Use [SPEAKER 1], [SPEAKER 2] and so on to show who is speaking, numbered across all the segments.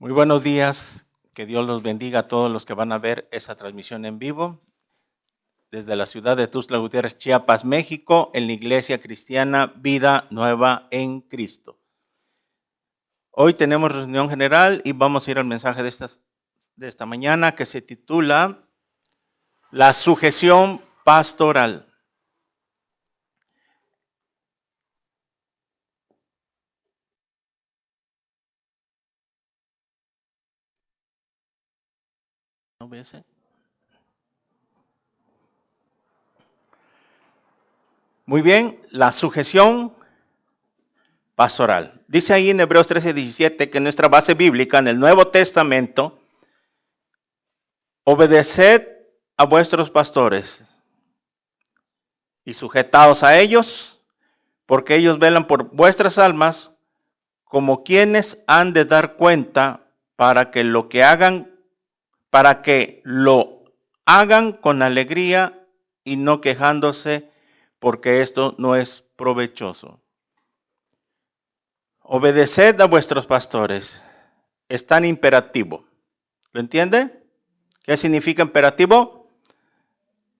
[SPEAKER 1] Muy buenos días, que Dios los bendiga a todos los que van a ver esta transmisión en vivo desde la ciudad de Tuxtla Gutiérrez, Chiapas, México, en la Iglesia Cristiana Vida Nueva en Cristo. Hoy tenemos reunión general y vamos a ir al mensaje de esta mañana que se titula La sujeción pastoral. ¿No ve ese? Muy bien, la sujeción pastoral. Dice ahí en Hebreos 13:17 que nuestra base bíblica en el Nuevo Testamento, obedeced a vuestros pastores y sujetaos a ellos, porque ellos velan por vuestras almas como quienes han de dar cuenta para que lo hagan con alegría y no quejándose, porque esto no es provechoso. Obedeced a vuestros pastores. Es tan imperativo. ¿Lo entiende? ¿Qué significa imperativo?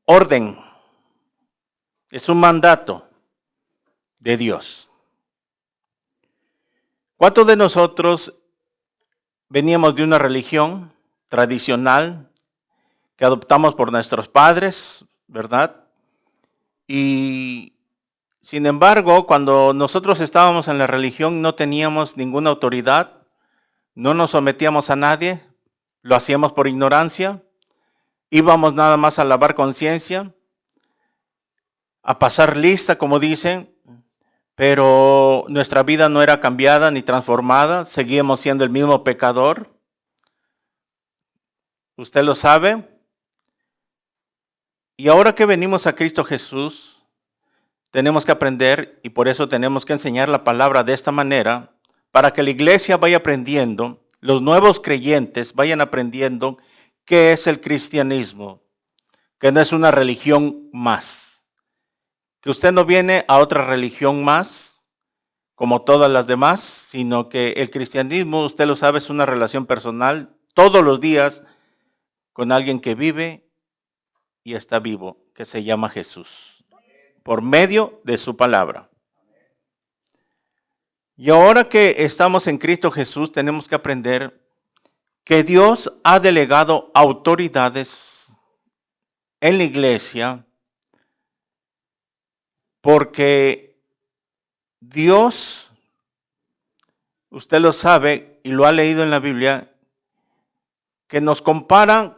[SPEAKER 1] Orden. Es un mandato de Dios. ¿Cuántos de nosotros veníamos de una religión tradicional que adoptamos por nuestros padres, verdad? Y sin embargo, cuando nosotros estábamos en la religión no teníamos ninguna autoridad, no nos sometíamos a nadie, lo hacíamos por ignorancia, íbamos nada más a lavar conciencia, a pasar lista, como dicen, pero nuestra vida no era cambiada ni transformada, seguíamos siendo el mismo pecador. Usted lo sabe. Y ahora que venimos a Cristo Jesús, tenemos que aprender y por eso tenemos que enseñar la palabra de esta manera, para que la iglesia vaya aprendiendo, los nuevos creyentes vayan aprendiendo qué es el cristianismo, que no es una religión más, que usted no viene a otra religión más, como todas las demás, sino que el cristianismo, usted lo sabe, es una relación personal todos los días con alguien que vive y está vivo, que se llama Jesús, por medio de su palabra. Y ahora que estamos en Cristo Jesús, tenemos que aprender que Dios ha delegado autoridades en la iglesia, porque Dios, usted lo sabe y lo ha leído en la Biblia, que nos compara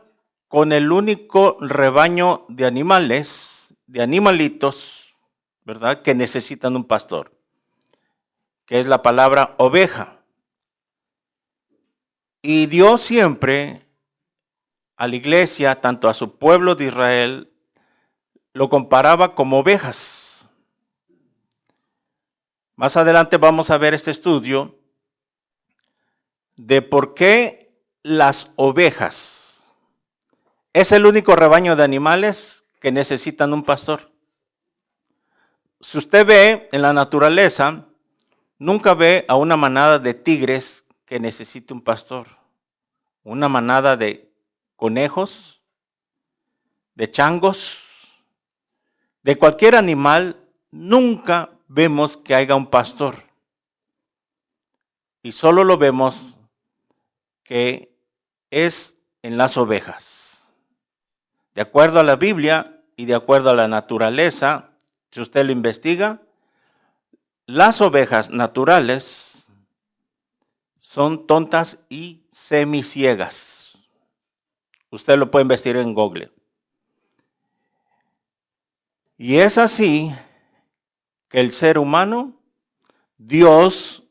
[SPEAKER 1] con el único rebaño de animales, de animalitos, ¿verdad?, que necesitan un pastor, que es la palabra oveja. Y Dios siempre a la iglesia, tanto a su pueblo de Israel, lo comparaba como ovejas. Más adelante vamos a ver este estudio de por qué las ovejas es el único rebaño de animales que necesitan un pastor. Si usted ve en la naturaleza, nunca ve a una manada de tigres que necesite un pastor. Una manada de conejos, de changos, de cualquier animal, nunca vemos que haya un pastor. Y solo lo vemos que es en las ovejas. De acuerdo a la Biblia y de acuerdo a la naturaleza, si usted lo investiga, las ovejas naturales son tontas y semiciegas. Usted lo puede investigar en Google. Y es así que el ser humano, Dios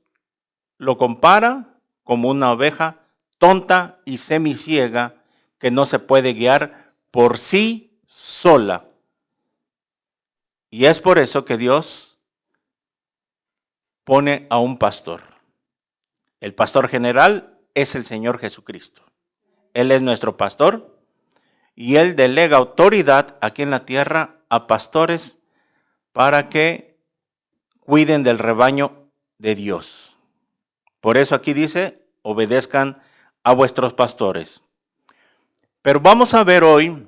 [SPEAKER 1] lo compara como una oveja tonta y semiciega que no se puede guiar por sí sola. Y es por eso que Dios pone a un pastor. El pastor general es el Señor Jesucristo. Él es nuestro pastor y Él delega autoridad aquí en la tierra a pastores para que cuiden del rebaño de Dios. Por eso aquí dice, obedezcan a vuestros pastores. Pero vamos a ver hoy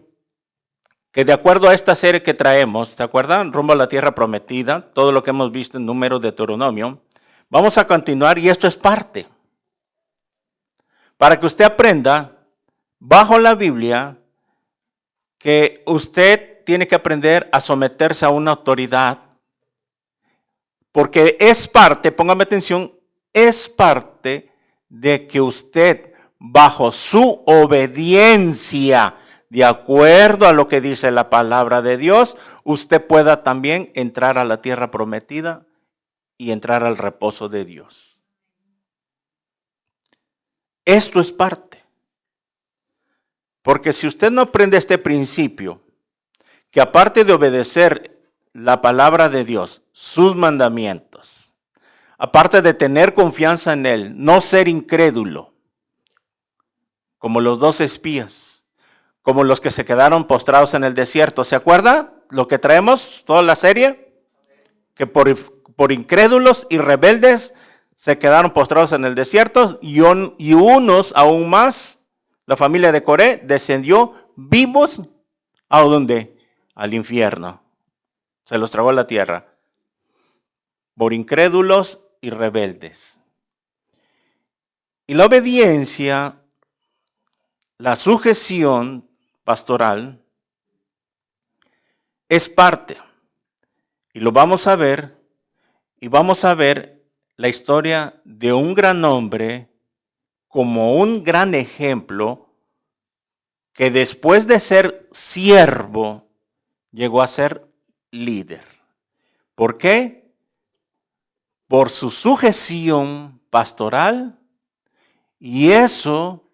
[SPEAKER 1] que de acuerdo a esta serie que traemos, ¿se acuerdan? Rumbo a la tierra prometida, todo lo que hemos visto en Números de Deuteronomio, vamos a continuar y esto es parte. Para que usted aprenda, bajo la Biblia, que usted tiene que aprender a someterse a una autoridad, porque es parte, póngame atención, es parte de que usted, bajo su obediencia, de acuerdo a lo que dice la palabra de Dios, usted pueda también entrar a la tierra prometida y entrar al reposo de Dios. Esto es parte. Porque si usted no aprende este principio, que aparte de obedecer la palabra de Dios, sus mandamientos, aparte de tener confianza en Él, no ser incrédulo, como los 2 espías, como los que se quedaron postrados en el desierto. ¿Se acuerda lo que traemos, toda la serie? Que por incrédulos y rebeldes se quedaron postrados en el desierto y unos aún más, la familia de Coré, descendió vivos ¿a dónde? Al infierno. Se los tragó la tierra. Por incrédulos y rebeldes. Y la obediencia, la sujeción pastoral es parte. Y lo vamos a ver. Y vamos a ver la historia de un gran hombre como un gran ejemplo que después de ser siervo llegó a ser líder. ¿Por qué? Por su sujeción pastoral, y eso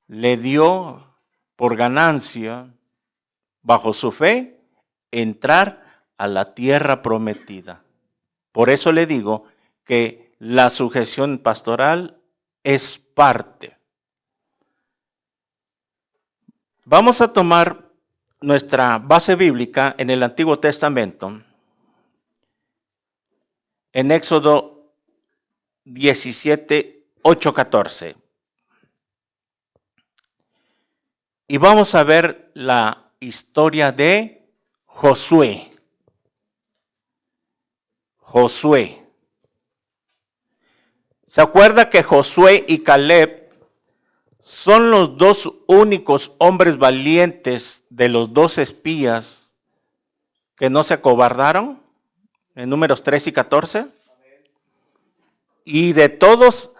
[SPEAKER 1] le dio por ganancia, bajo su fe, entrar a la tierra prometida. Por eso le digo que la sujeción pastoral es parte. Vamos a tomar nuestra base bíblica en el Antiguo Testamento, en Éxodo 17, 8, 14. Y vamos a ver la historia de Josué. Josué. ¿Se acuerda que Josué y Caleb son los 2 únicos hombres valientes de los 2 espías que no se acobardaron? En Números 3 y 14. Y de toda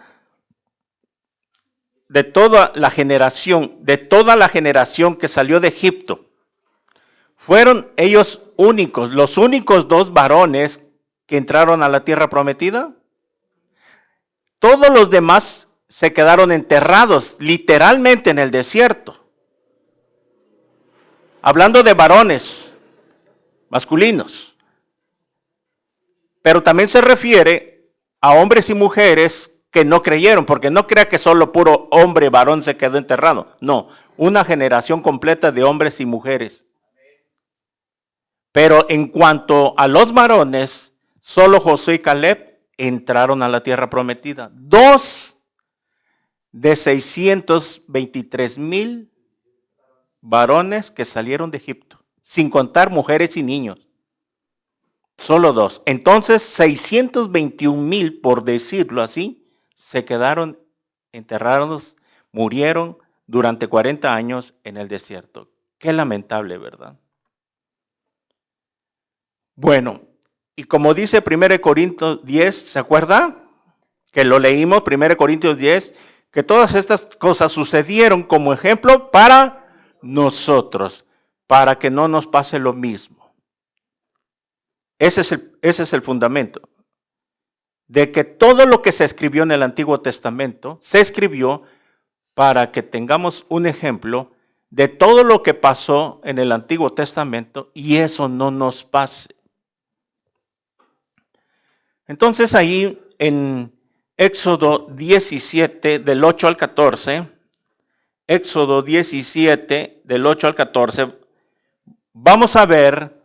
[SPEAKER 1] la generación que salió de Egipto, fueron ellos únicos, los únicos 2 varones que entraron a la tierra prometida. Todos los demás se quedaron enterrados literalmente en el desierto. Hablando de varones masculinos. Pero también se refiere a hombres y mujeres que no creyeron, porque no crea que solo puro hombre varón se quedó enterrado. No, una generación completa de hombres y mujeres. Pero en cuanto a los varones, solo Josué y Caleb entraron a la tierra prometida. 2 de 623,000 varones que salieron de Egipto, sin contar mujeres y niños. Solo 2. Entonces 621,000, por decirlo así, se quedaron enterrados, murieron durante 40 años en el desierto. Qué lamentable, ¿verdad? Bueno, y como dice 1 Corintios 10, ¿se acuerda? Que lo leímos, 1 Corintios 10, que todas estas cosas sucedieron como ejemplo para nosotros, para que no nos pase lo mismo. Ese es el fundamento. De que todo lo que se escribió en el Antiguo Testamento, se escribió para que tengamos un ejemplo de todo lo que pasó en el Antiguo Testamento y eso no nos pase. Entonces ahí en Éxodo 17, del 8 al 14, Éxodo 17, del 8 al 14, vamos a ver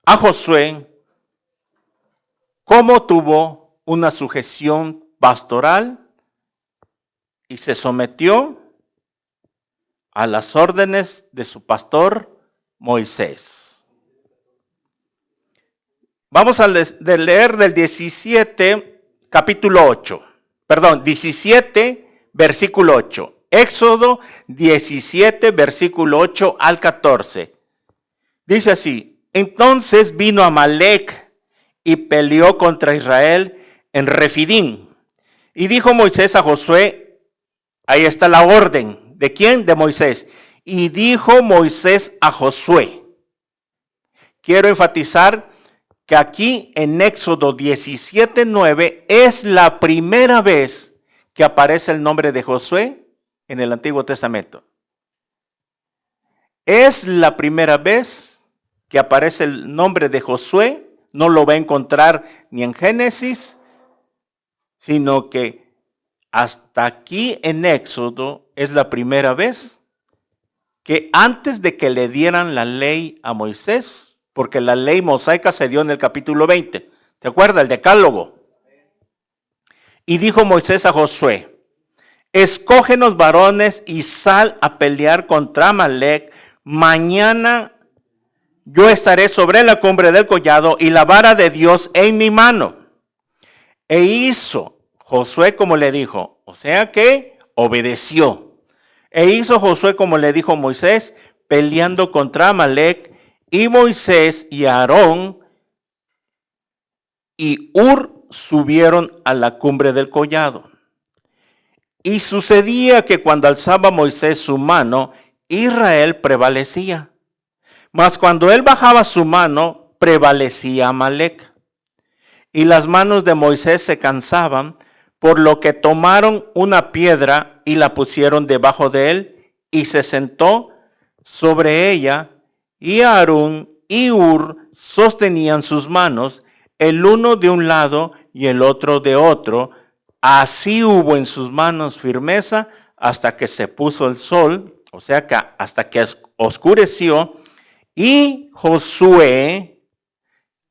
[SPEAKER 1] a Josué cómo tuvo una sujeción pastoral y se sometió a las órdenes de su pastor Moisés. Vamos a leer del 17, capítulo 8. Perdón, 17, versículo 8. Éxodo 17, versículo 8 al 14. Dice así: entonces vino Amalec y peleó contra Israel en Refidim. Y dijo Moisés a Josué, ahí está la orden. ¿De quién? De Moisés. Y dijo Moisés a Josué. Quiero enfatizar que aquí en Éxodo 17, 9 es la primera vez que aparece el nombre de Josué en el Antiguo Testamento. Es la primera vez que aparece el nombre de Josué. No lo va a encontrar ni en Génesis, sino que hasta aquí en Éxodo es la primera vez que antes de que le dieran la ley a Moisés, porque la ley mosaica se dio en el capítulo 20, ¿te acuerdas? El decálogo. Y dijo Moisés a Josué, escógenos varones y sal a pelear contra Amalec. Mañana yo estaré sobre la cumbre del collado y la vara de Dios en mi mano. E hizo Josué como le dijo, o sea que obedeció. E hizo Josué como le dijo Moisés, peleando contra Amalec, y Moisés y Aarón y Hur subieron a la cumbre del collado. Y sucedía que cuando alzaba Moisés su mano, Israel prevalecía. Mas cuando él bajaba su mano, prevalecía Amalec. Y las manos de Moisés se cansaban, por lo que tomaron una piedra y la pusieron debajo de él, y se sentó sobre ella, y Aarón y Hur sostenían sus manos, el uno de un lado y el otro de otro. Así hubo en sus manos firmeza hasta que se puso el sol, o sea que hasta que oscureció, y Josué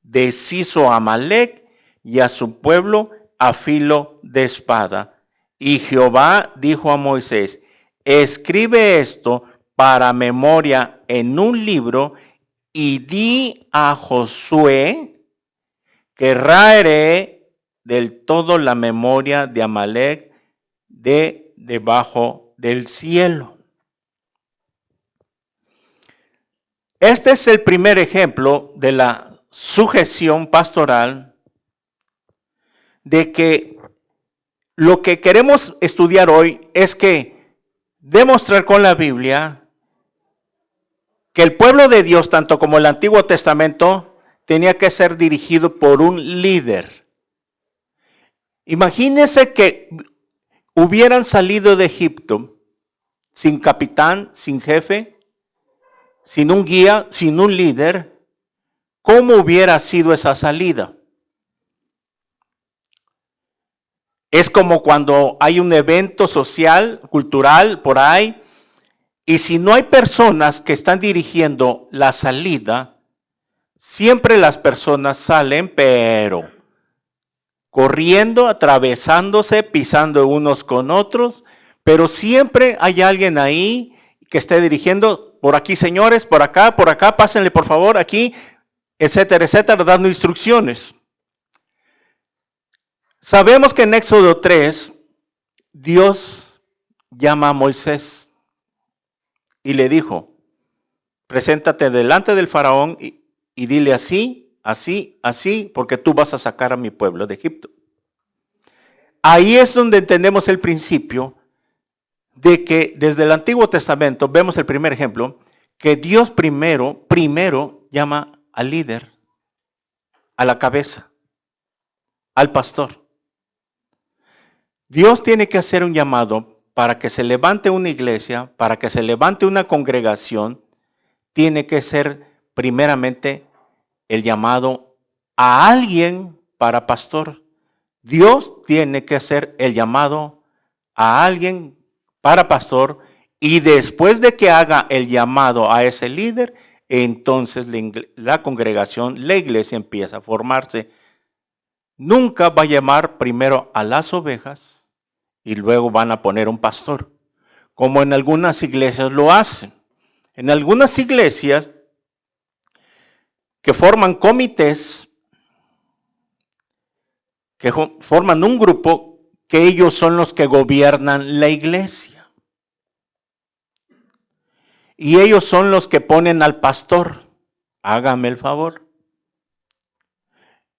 [SPEAKER 1] deshizo a Amalec y a su pueblo a filo de espada. Y Jehová dijo a Moisés, escribe esto para memoria en un libro y di a Josué que raeré del todo la memoria de Amalec de debajo del cielo. Este es el primer ejemplo de la sujeción pastoral, de que lo que queremos estudiar hoy es que demostrar con la Biblia que el pueblo de Dios, tanto como el Antiguo Testamento, tenía que ser dirigido por un líder. Imagínense que hubieran salido de Egipto sin capitán, sin jefe, sin un guía, sin un líder. ¿Cómo hubiera sido esa salida? Es como cuando hay un evento social, cultural, por ahí, y si no hay personas que están dirigiendo la salida, siempre las personas salen, pero corriendo, atravesándose, pisando unos con otros, pero siempre hay alguien ahí que esté dirigiendo, por aquí señores, por acá, pásenle por favor, aquí, etcétera, etcétera, dando instrucciones. Sabemos que en Éxodo 3, Dios llama a Moisés y le dijo, preséntate delante del faraón y dile así, así, así, porque tú vas a sacar a mi pueblo de Egipto. Ahí es donde entendemos el principio de que desde el Antiguo Testamento, vemos el primer ejemplo, que Dios primero llama al líder, a la cabeza, al pastor. Dios tiene que hacer un llamado para que se levante una iglesia, para que se levante una congregación, tiene que ser primeramente el llamado a alguien para pastor. Dios tiene que hacer el llamado a alguien para pastor y después de que haga el llamado a ese líder, entonces la congregación, la iglesia empieza a formarse. Nunca va a llamar primero a las ovejas y luego van a poner un pastor, como en algunas iglesias lo hacen. En algunas iglesias que forman comités, que forman un grupo, que ellos son los que gobiernan la iglesia. Y ellos son los que ponen al pastor. Hágame el favor.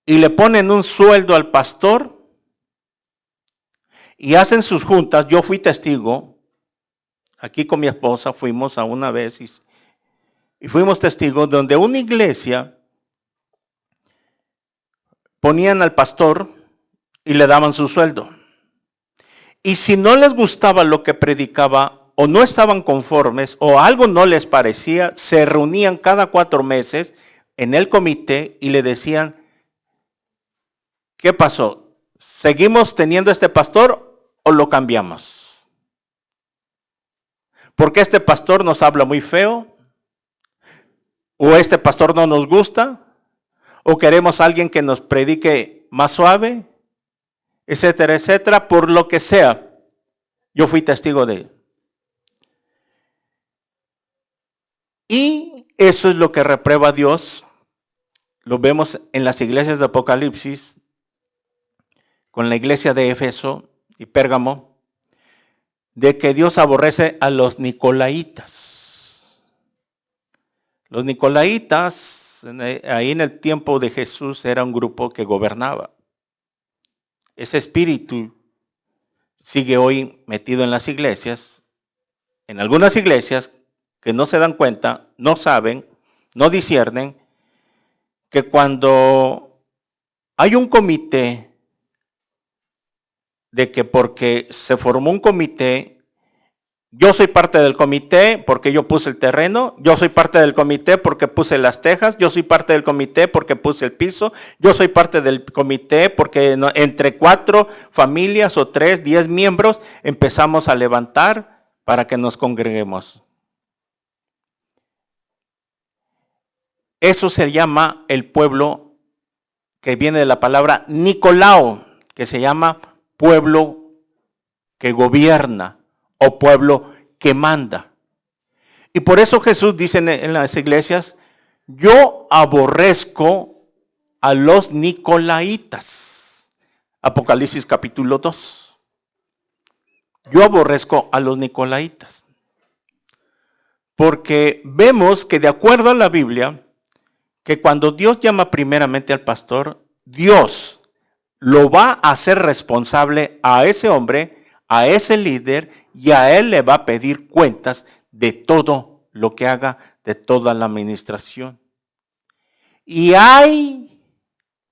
[SPEAKER 1] Y le ponen un sueldo al pastor y hacen sus juntas. Yo fui testigo, aquí con mi esposa fuimos a una vez y fuimos testigos donde una iglesia ponían al pastor y le daban su sueldo. Y si no les gustaba lo que predicaba o no estaban conformes o algo no les parecía, se reunían cada 4 meses en el comité y le decían, ¿qué pasó? ¿Seguimos teniendo este pastor o lo cambiamos? Porque este pastor nos habla muy feo, o este pastor no nos gusta, o queremos a alguien que nos predique más suave, etcétera, etcétera, por lo que sea. Yo fui testigo de ello. Y eso es lo que reprueba Dios. Lo vemos en las iglesias de Apocalipsis, con la iglesia de Éfeso y Pérgamo, de que Dios aborrece a los nicolaitas. Los nicolaitas, ahí en el tiempo de Jesús, era un grupo que gobernaba. Ese espíritu sigue hoy metido en las iglesias, en algunas iglesias que no se dan cuenta, no saben, no disciernen, que cuando hay un comité, de que porque se formó un comité, yo soy parte del comité porque yo puse el terreno, yo soy parte del comité porque puse las tejas, yo soy parte del comité porque puse el piso, yo soy parte del comité porque entre 4 familias o 3, 10 miembros empezamos a levantar para que nos congreguemos. Eso se llama el pueblo, que viene de la palabra Nicolao, que se llama pueblo que gobierna o pueblo que manda. Y por eso Jesús dice en las iglesias, yo aborrezco a los nicolaitas. Apocalipsis capítulo 2. Yo aborrezco a los nicolaitas. Porque vemos que de acuerdo a la Biblia, que cuando Dios llama primeramente al pastor, Dios lo va a hacer responsable a ese hombre, a ese líder, y a él le va a pedir cuentas de todo lo que haga, de toda la administración. Y hay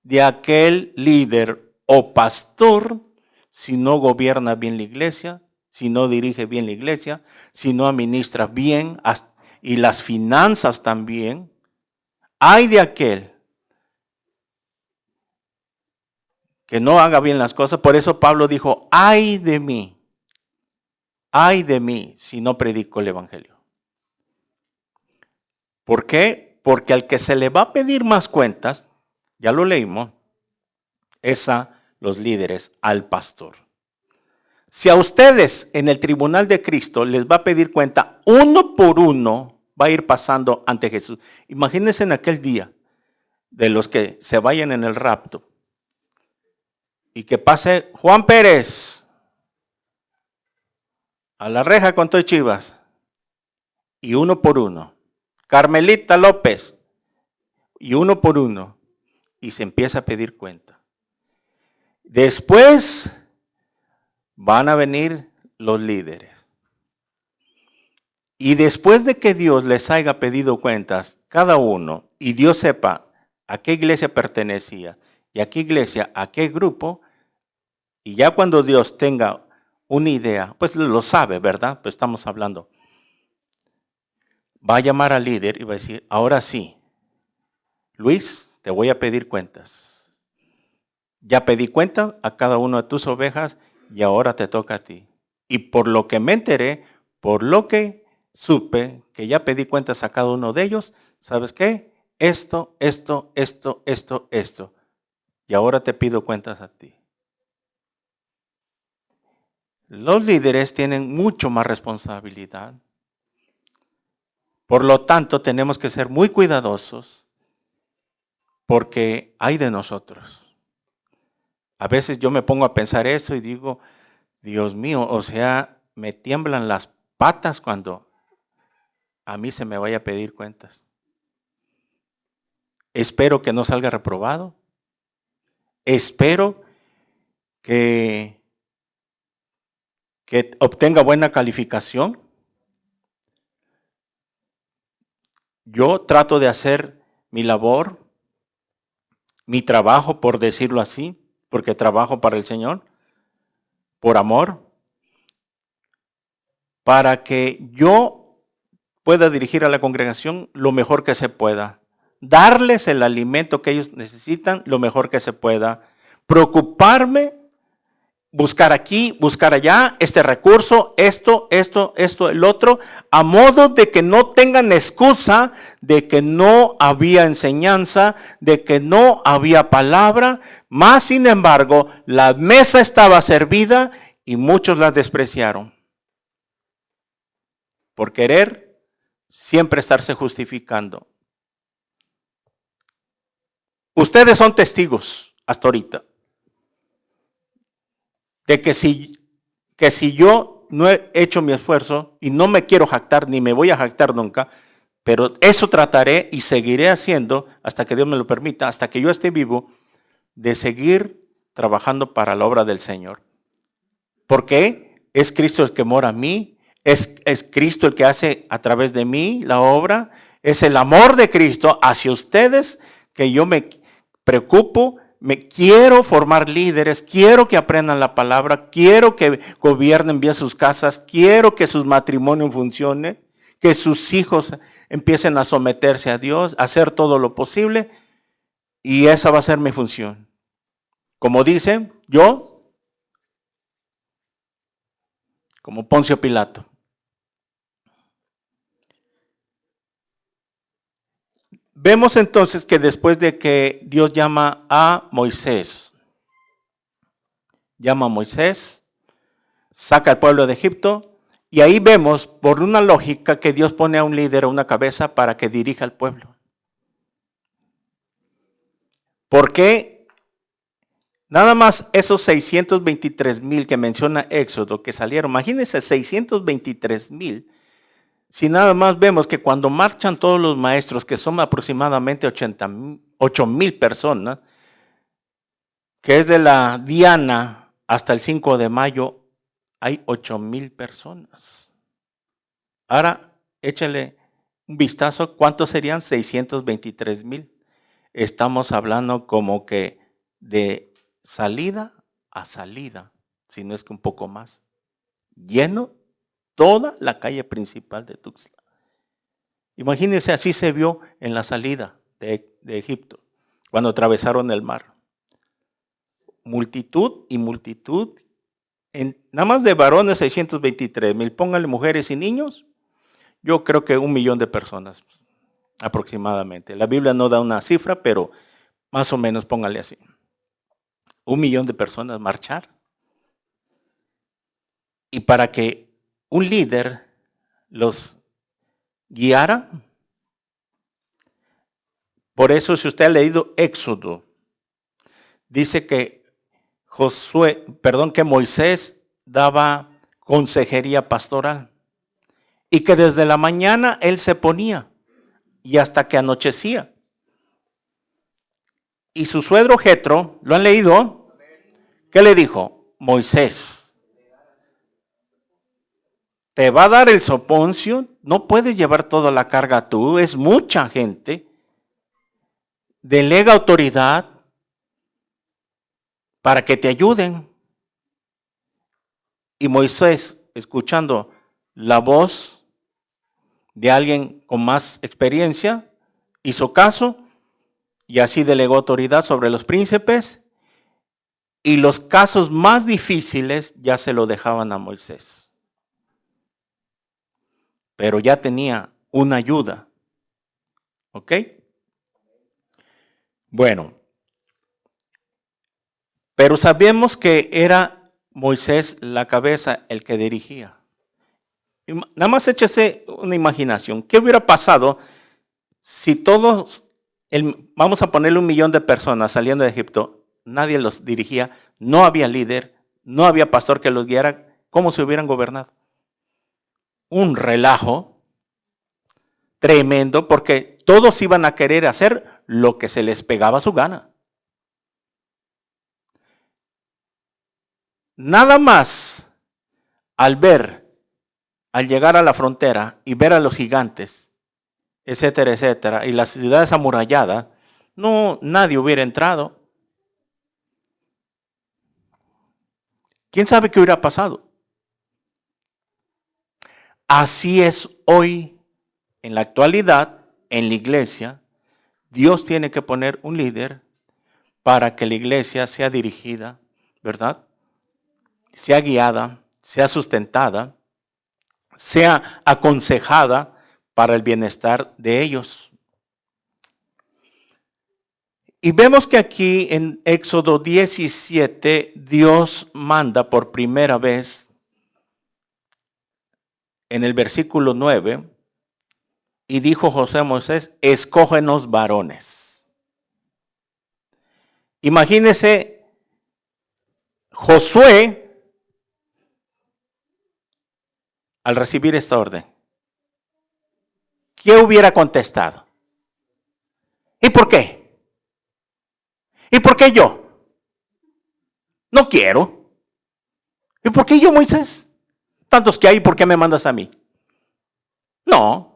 [SPEAKER 1] de aquel líder o pastor si no gobierna bien la iglesia, si no dirige bien la iglesia, si no administra bien y las finanzas también. Hay de aquel que no haga bien las cosas. Por eso Pablo dijo, ay de mí si no predico el evangelio. ¿Por qué? Porque al que se le va a pedir más cuentas, ya lo leímos, es a los líderes, al pastor. Si a ustedes en el tribunal de Cristo les va a pedir cuenta, uno por uno va a ir pasando ante Jesús. Imagínense en aquel día de los que se vayan en el rapto y que pase Juan Pérez a la reja con todo Chivas y uno por uno, Carmelita López y uno por uno, y se empieza a pedir cuenta. Después van a venir los líderes. Y después de que Dios les haya pedido cuentas, cada uno, y Dios sepa a qué iglesia pertenecía y a qué iglesia, a qué grupo, y ya cuando Dios tenga una idea, pues lo sabe, ¿verdad? Pues estamos hablando. Va a llamar al líder y va a decir, ahora sí, Luis, te voy a pedir cuentas. Ya pedí cuenta a cada una de tus ovejas y ahora te toca a ti. Y por lo que me enteré, por lo que supe, que ya pedí cuentas a cada uno de ellos, ¿sabes qué? Esto. Y ahora te pido cuentas a ti. Los líderes tienen mucho más responsabilidad. Por lo tanto, tenemos que ser muy cuidadosos porque hay de nosotros. A veces yo me pongo a pensar eso y digo, Dios mío, o sea, me tiemblan las patas cuando a mí se me vaya a pedir cuentas. Espero que no salga reprobado. Espero que obtenga buena calificación. Yo trato de hacer mi labor, mi trabajo, por decirlo así, porque trabajo para el Señor, por amor, para que yo pueda dirigir a la congregación lo mejor que se pueda, darles el alimento que ellos necesitan lo mejor que se pueda, preocuparme, buscar aquí, buscar allá, este recurso, esto, el otro, a modo de que no tengan excusa de que no había enseñanza, de que no había palabra, más sin embargo, la mesa estaba servida y muchos la despreciaron. Por querer siempre estarse justificando. Ustedes son testigos hasta ahorita de que si yo no he hecho mi esfuerzo y no me quiero jactar ni me voy a jactar nunca, pero eso trataré y seguiré haciendo hasta que Dios me lo permita, hasta que yo esté vivo, de seguir trabajando para la obra del Señor. Porque es Cristo el que mora en mí, es Cristo el que hace a través de mí la obra, es el amor de Cristo hacia ustedes que yo me preocupo, me quiero formar líderes, quiero que aprendan la palabra, quiero que gobiernen bien sus casas, quiero que sus matrimonios funcionen, que sus hijos empiecen a someterse a Dios, a hacer todo lo posible, y esa va a ser mi función. Como dicen, yo, como Poncio Pilato. Vemos entonces que después de que Dios llama a Moisés, saca al pueblo de Egipto, y ahí vemos por una lógica que Dios pone a un líder, a una cabeza, para que dirija al pueblo. ¿Por qué? Nada más esos 623,000 que menciona Éxodo, que salieron, imagínense 623,000. Si nada más vemos que cuando marchan todos los maestros, que son aproximadamente 8,000 personas, que es de la Diana hasta el 5 de mayo, hay 8,000 personas. Ahora, échale un vistazo, ¿cuántos serían? 623,000. Estamos hablando como que de salida a salida, si no es que un poco más. Lleno toda la calle principal de Tuxtla. Imagínense, así se vio en la salida de Egipto, cuando atravesaron el mar. Multitud y multitud, nada más de varones 623,000, póngale mujeres y niños, yo creo que 1,000,000 de personas aproximadamente. La Biblia no da una cifra, pero más o menos póngale así. 1,000,000 de personas marchar. Y para que un líder los guiara, por eso si usted ha leído Éxodo, dice que que Moisés daba consejería pastoral y que desde la mañana él se ponía y hasta que anochecía. Y su suegro Jetro, ¿lo han leído? ¿Qué le dijo? Moisés, te va a dar el soponcio, no puedes llevar toda la carga tú, es mucha gente. Delega autoridad para que te ayuden. Y Moisés, escuchando la voz de alguien con más experiencia, hizo caso y así delegó autoridad sobre los príncipes, y los casos más difíciles ya se lo dejaban a Moisés. Pero ya tenía una ayuda. ¿Ok? Bueno, pero sabemos que era Moisés la cabeza, el que dirigía. Nada más échese una imaginación. ¿Qué hubiera pasado si todos, vamos a ponerle 1,000,000 de personas saliendo de Egipto, nadie los dirigía, no había líder, no había pastor que los guiara? ¿Cómo se hubieran gobernado? Un relajo tremendo, porque todos iban a querer hacer lo que se les pegaba a su gana. Nada más al llegar a la frontera y ver a los gigantes, etcétera, etcétera, y las ciudades amuralladas, no, nadie hubiera entrado. ¿Quién sabe qué hubiera pasado? Así es hoy, en la actualidad, en la iglesia. Dios tiene que poner un líder para que la iglesia sea dirigida, ¿verdad? Sea guiada, sea sustentada, sea aconsejada para el bienestar de ellos. Y vemos que aquí en Éxodo 17, Dios manda por primera vez en el versículo 9, y dijo José a Moisés: escógenos varones. Imagínese Josué al recibir esta orden. ¿Qué hubiera contestado? ¿Y por qué? ¿Y por qué yo? No quiero. ¿Y por qué yo, Moisés? Tantos que hay, ¿por qué me mandas a mí? No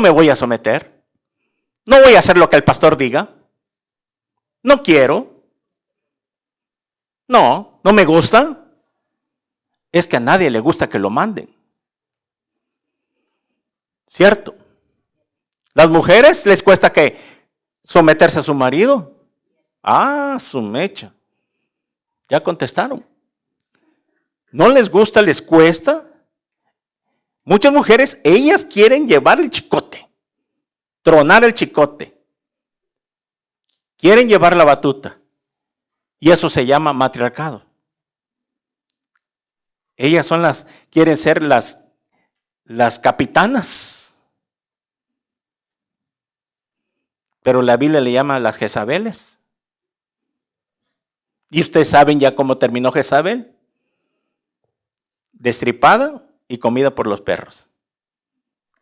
[SPEAKER 1] me voy a someter. No voy a hacer lo que el pastor diga. No quiero. No me gusta. Es que a nadie le gusta que lo manden. ¿Cierto? Las mujeres les cuesta que someterse a su marido. Su mecha. Ya contestaron. ¿No les gusta, les cuesta? Muchas mujeres, ellas quieren llevar el chicote, tronar el chicote. Quieren llevar la batuta. Y eso se llama matriarcado. Ellas quieren ser las capitanas. Pero la Biblia le llama a las Jezabeles. ¿Y ustedes saben ya cómo terminó Jezabel? Destripada y comida por los perros.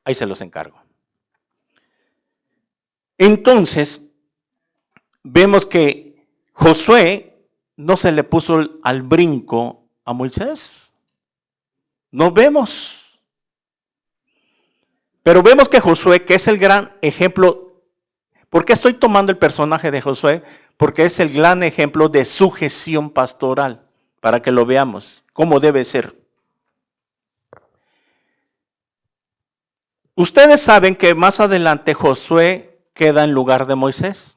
[SPEAKER 1] Ahí se los encargo. Entonces, vemos que Josué no se le puso al brinco a Moisés. No vemos. Pero vemos que Josué, que es el gran ejemplo. ¿Por qué estoy tomando el personaje de Josué? Porque es el gran ejemplo de sujeción pastoral, para que lo veamos, cómo debe ser. Ustedes saben que más adelante Josué queda en lugar de Moisés.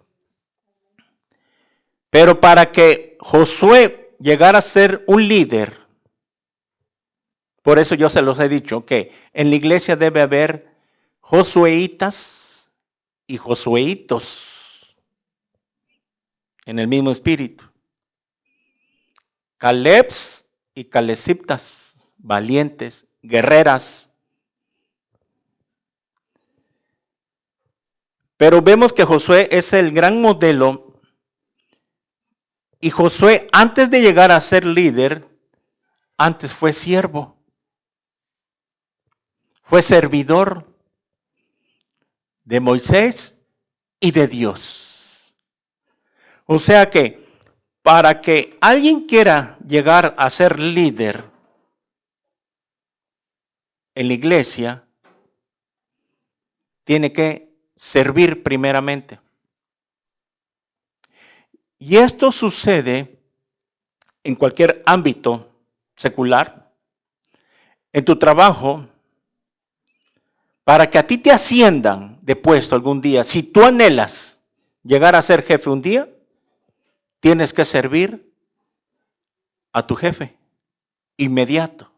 [SPEAKER 1] Pero para que Josué llegara a ser un líder, por eso yo se los he dicho, que en la iglesia debe haber josueitas y josueitos en el mismo espíritu. Calebs y calesiptas, valientes, guerreras. Pero vemos que Josué es el gran modelo. Y Josué, antes de llegar a ser líder, antes fue siervo. Fue servidor de Moisés y de Dios. O sea que para que alguien quiera llegar a ser líder en la iglesia, tiene que servir primeramente. Y esto sucede en cualquier ámbito secular, en tu trabajo. Para que a ti te asciendan de puesto algún día, si tú anhelas llegar a ser jefe un día, tienes que servir a tu jefe inmediato.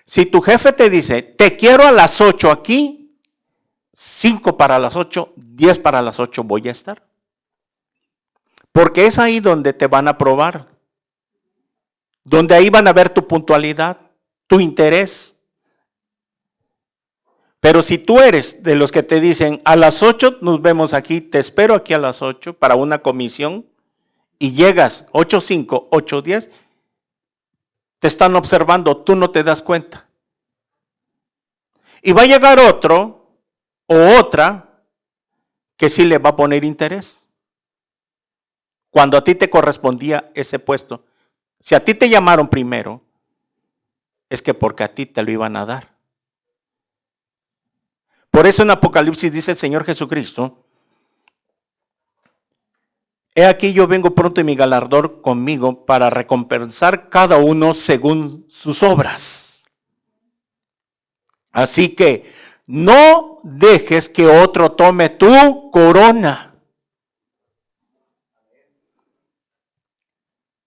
[SPEAKER 1] Si tu jefe te dice: te quiero a las 8 aquí, 5 para las 8, 10 para las 8 voy a estar. Porque es ahí donde te van a probar. donde ahí van a ver tu puntualidad, tu interés. Pero si tú eres de los que te dicen, a las 8 nos vemos aquí, te espero aquí a las 8 para una comisión, y llegas 8:05, 8:10, te están observando, tú no te das cuenta. Y va a llegar otro o otra que sí le va a poner interés. Cuando a ti te correspondía ese puesto. Si a ti te llamaron primero, es que porque a ti te lo iban a dar. Por eso en Apocalipsis dice el Señor Jesucristo, he aquí yo vengo pronto y mi galardón conmigo para recompensar cada uno según sus obras. Así que no dejes que otro tome tu corona.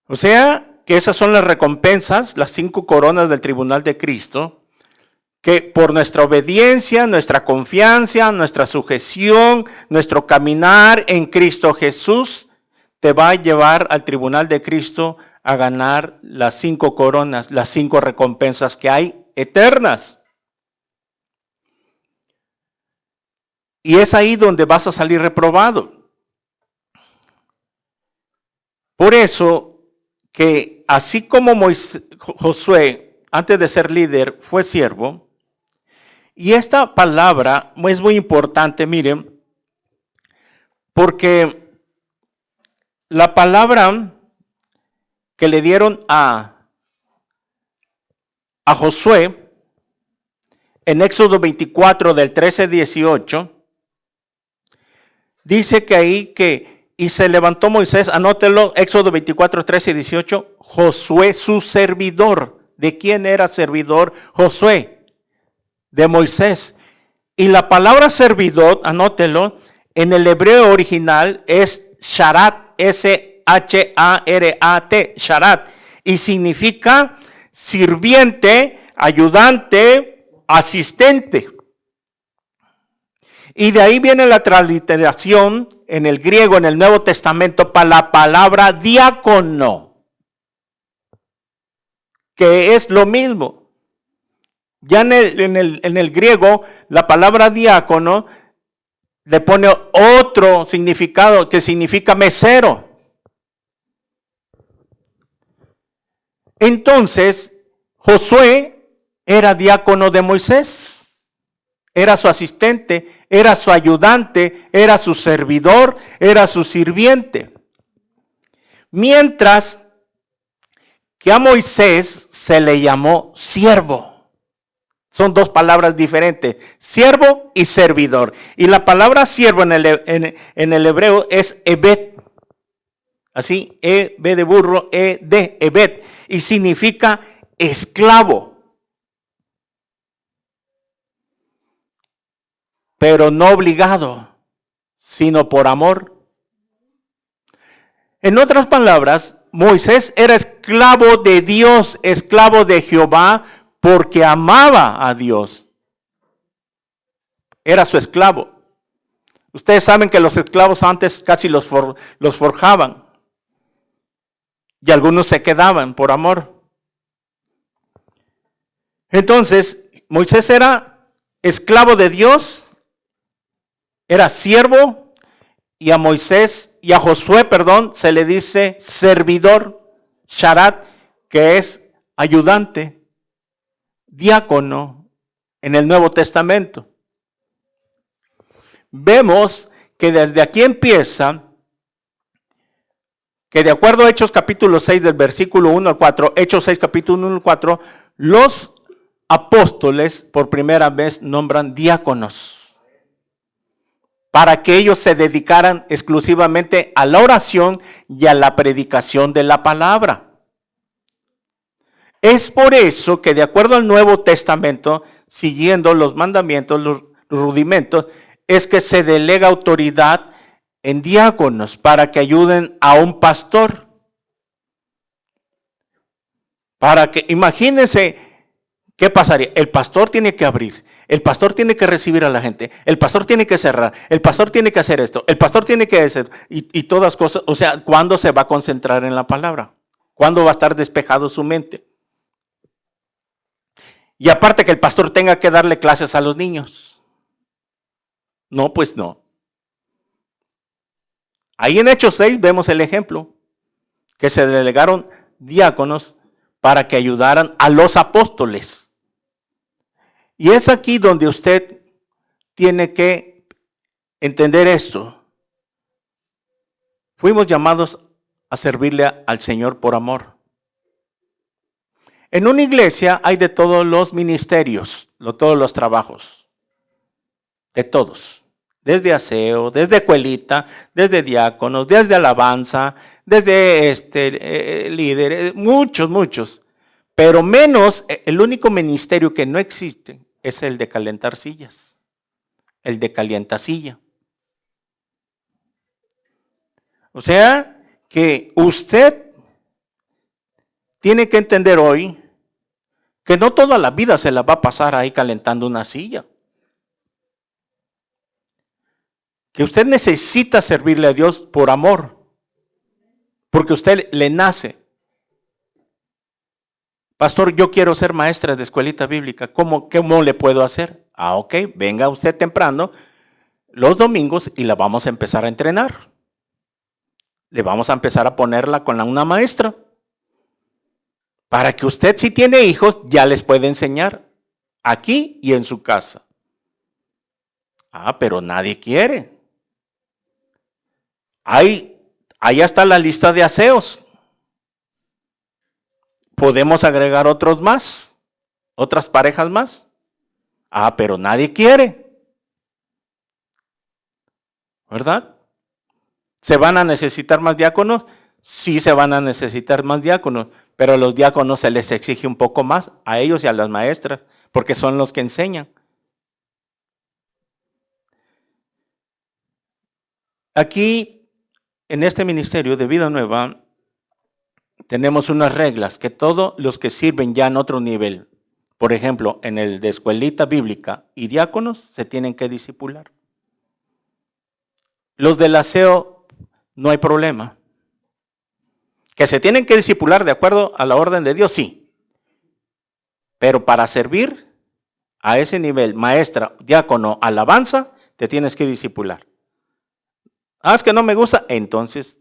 [SPEAKER 1] O sea, que esas son las recompensas, las 5 coronas del tribunal de Cristo, que por nuestra obediencia, nuestra confianza, nuestra sujeción, nuestro caminar en Cristo Jesús, te va a llevar al tribunal de Cristo a ganar las 5 coronas, las 5 recompensas que hay eternas. Y es ahí donde vas a salir reprobado. Por eso que así como Josué, antes de ser líder, fue siervo, y esta palabra es muy importante, miren, porque la palabra que le dieron a Josué en Éxodo 24 del 13-18, dice que ahí que, y se levantó Moisés, anótelo, Éxodo 24, 13 y 18, Josué su servidor. ¿De quién era servidor Josué? De Moisés. Y la palabra servidor, anótelo, en el hebreo original es sharat, S-H-A-R-A-T, sharat, y significa sirviente, ayudante, asistente. Y de ahí viene la transliteración en el griego, en el Nuevo Testamento, para la palabra diácono, que es lo mismo. Ya en el griego, la palabra diácono le pone otro significado que significa mesero. Entonces, Josué era diácono de Moisés, era su asistente, era su ayudante, era su servidor, era su sirviente. Mientras que a Moisés se le llamó siervo. Son 2 palabras diferentes, siervo y servidor. Y la palabra siervo en el hebreo es ebed. Así, E-B de burro, E-D, ebed. Y significa esclavo. Pero no obligado, sino por amor. En otras palabras, Moisés era esclavo de Dios, esclavo de Jehová, porque amaba a Dios. Era su esclavo. Ustedes saben que los esclavos antes casi los forjaban. Y algunos se quedaban por amor. Entonces, Moisés era esclavo de Dios, era siervo, y a Moisés, y a Josué, se le dice servidor, sharat, que es ayudante, diácono en el Nuevo Testamento. Vemos que desde aquí empieza que de acuerdo a Hechos capítulo 6 del versículo 1 al 4, Hechos 6 capítulo 1 al 4, los apóstoles por primera vez nombran diáconos para que ellos se dedicaran exclusivamente a la oración y a la predicación de la palabra. Es por eso que de acuerdo al Nuevo Testamento, siguiendo los mandamientos, los rudimentos, es que se delega autoridad en diáconos para que ayuden a un pastor. Para que, imagínense, ¿qué pasaría? El pastor tiene que abrir, el pastor tiene que recibir a la gente, el pastor tiene que cerrar, el pastor tiene que hacer esto, el pastor tiene que hacer, y todas cosas. O sea, ¿cuándo se va a concentrar en la palabra? ¿Cuándo va a estar despejado su mente? Y aparte que el pastor tenga que darle clases a los niños. No, pues no. Ahí en Hechos 6 vemos el ejemplo, que se delegaron diáconos para que ayudaran a los apóstoles. Y es aquí donde usted tiene que entender esto. Fuimos llamados a servirle al Señor por amor. En una iglesia hay de todos los ministerios, todos los trabajos, de todos. Desde aseo, desde escuelita, desde diáconos, desde alabanza, desde líderes, muchos. Pero menos, el único ministerio que no existe es el de calentar sillas, el de calientasilla. O sea, que usted tiene que entender hoy que no toda la vida se la va a pasar ahí calentando una silla. Que usted necesita servirle a Dios por amor, porque usted le nace. Pastor, yo quiero ser maestra de escuelita bíblica. ¿Cómo le puedo hacer? Ok, venga usted temprano los domingos y la vamos a empezar a entrenar. Le vamos a empezar a ponerla con una maestra. Para que usted, si tiene hijos, ya les puede enseñar aquí y en su casa. Pero nadie quiere. Ahí está la lista de aseos. Podemos agregar otros más, otras parejas más. Pero nadie quiere. ¿Verdad? ¿Se van a necesitar más diáconos? Sí, se van a necesitar más diáconos, pero a los diáconos se les exige un poco más, a ellos y a las maestras, porque son los que enseñan. Aquí, en este ministerio de Vida Nueva, tenemos unas reglas que todos los que sirven ya en otro nivel, por ejemplo, en el de escuelita bíblica y diáconos, se tienen que discipular. Los del aseo, no hay problema. Que se tienen que discipular de acuerdo a la orden de Dios, sí. Pero para servir a ese nivel, maestra, diácono, alabanza, te tienes que discipular. Es que no me gusta, entonces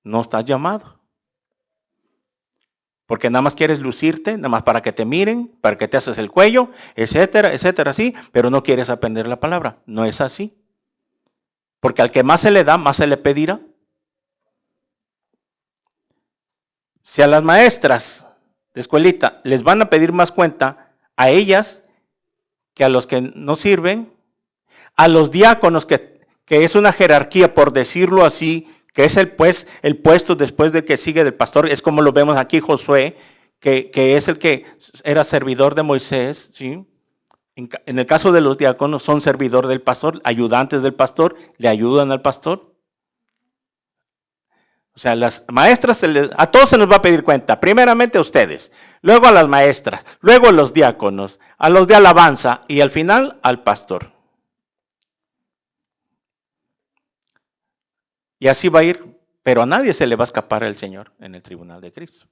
[SPEAKER 1] no estás llamado. Porque nada más quieres lucirte, nada más para que te miren, para que te haces el cuello, etcétera, sí, pero no quieres aprender la palabra. No es así. Porque al que más se le da, más se le pedirá. Si a las maestras de escuelita les van a pedir más cuenta a ellas que a los que no sirven, a los diáconos que es una jerarquía, por decirlo así, que es el puesto después de que sigue del pastor, es como lo vemos aquí Josué, que es el que era servidor de Moisés, ¿sí? En el caso de los diáconos son servidor del pastor, ayudantes del pastor, le ayudan al pastor. O sea, las maestras, a todos se nos va a pedir cuenta, primeramente a ustedes, luego a las maestras, luego a los diáconos, a los de alabanza y al final al pastor. Y así va a ir, pero a nadie se le va a escapar el Señor en el tribunal de Cristo.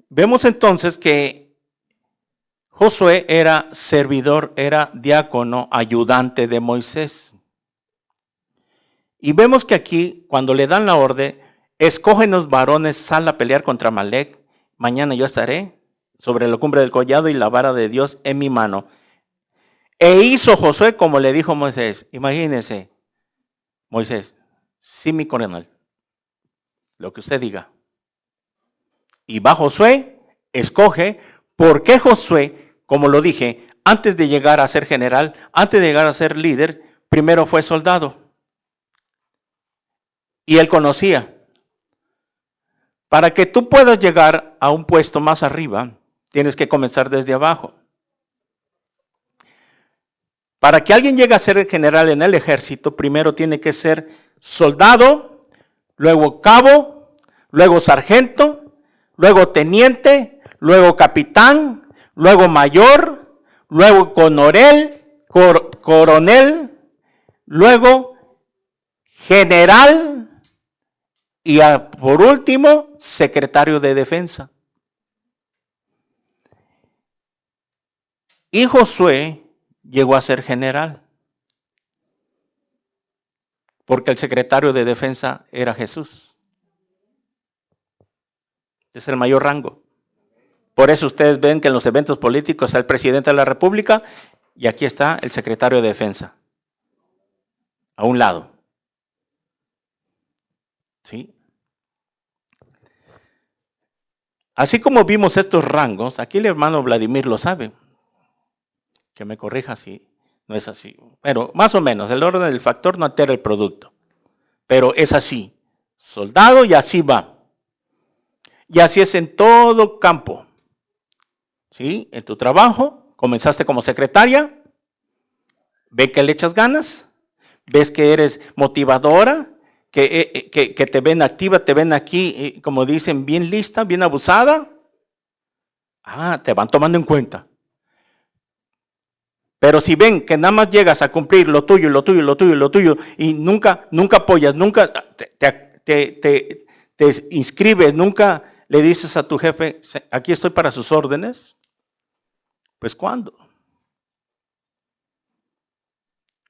[SPEAKER 1] Vemos entonces que Josué era servidor, era diácono, ayudante de Moisés. Y vemos que aquí, cuando le dan la orden, escógenos varones, sal a pelear contra Amalec. Mañana yo estaré sobre la cumbre del collado y la vara de Dios en mi mano. E hizo Josué como le dijo Moisés. Imagínense, Moisés, sí, mi coronel, lo que usted diga. Y va Josué, escoge. ¿Por qué Josué, como lo dije, antes de llegar a ser general, antes de llegar a ser líder, primero fue soldado? Y él conocía. Para que tú puedas llegar a un puesto más arriba, tienes que comenzar desde abajo. Para que alguien llegue a ser general en el ejército, primero tiene que ser soldado, luego cabo, luego sargento, luego teniente, luego capitán, luego mayor, luego coronel, luego general Y por último, secretario de defensa. Y Josué llegó a ser general, porque el secretario de defensa era Jesús. Es el mayor rango. Por eso ustedes ven que en los eventos políticos está el presidente de la República y aquí está el secretario de defensa, a un lado. ¿Sí? Así como vimos estos rangos, aquí el hermano Vladimir lo sabe. Que me corrija si no es así. Pero más o menos, el orden del factor no altera el producto. Pero es así. Soldado y así va. Y así es en todo campo. ¿Sí? En tu trabajo, comenzaste como secretaria. Ve que le echas ganas. Ves que eres motivadora. Que te ven activa, te ven aquí, como dicen, bien lista, bien abusada. Te van tomando en cuenta. Pero si ven que nada más llegas a cumplir lo tuyo, lo tuyo, lo tuyo, lo tuyo, y nunca apoyas, nunca te inscribes, nunca le dices a tu jefe, aquí estoy para sus órdenes, pues ¿cuándo?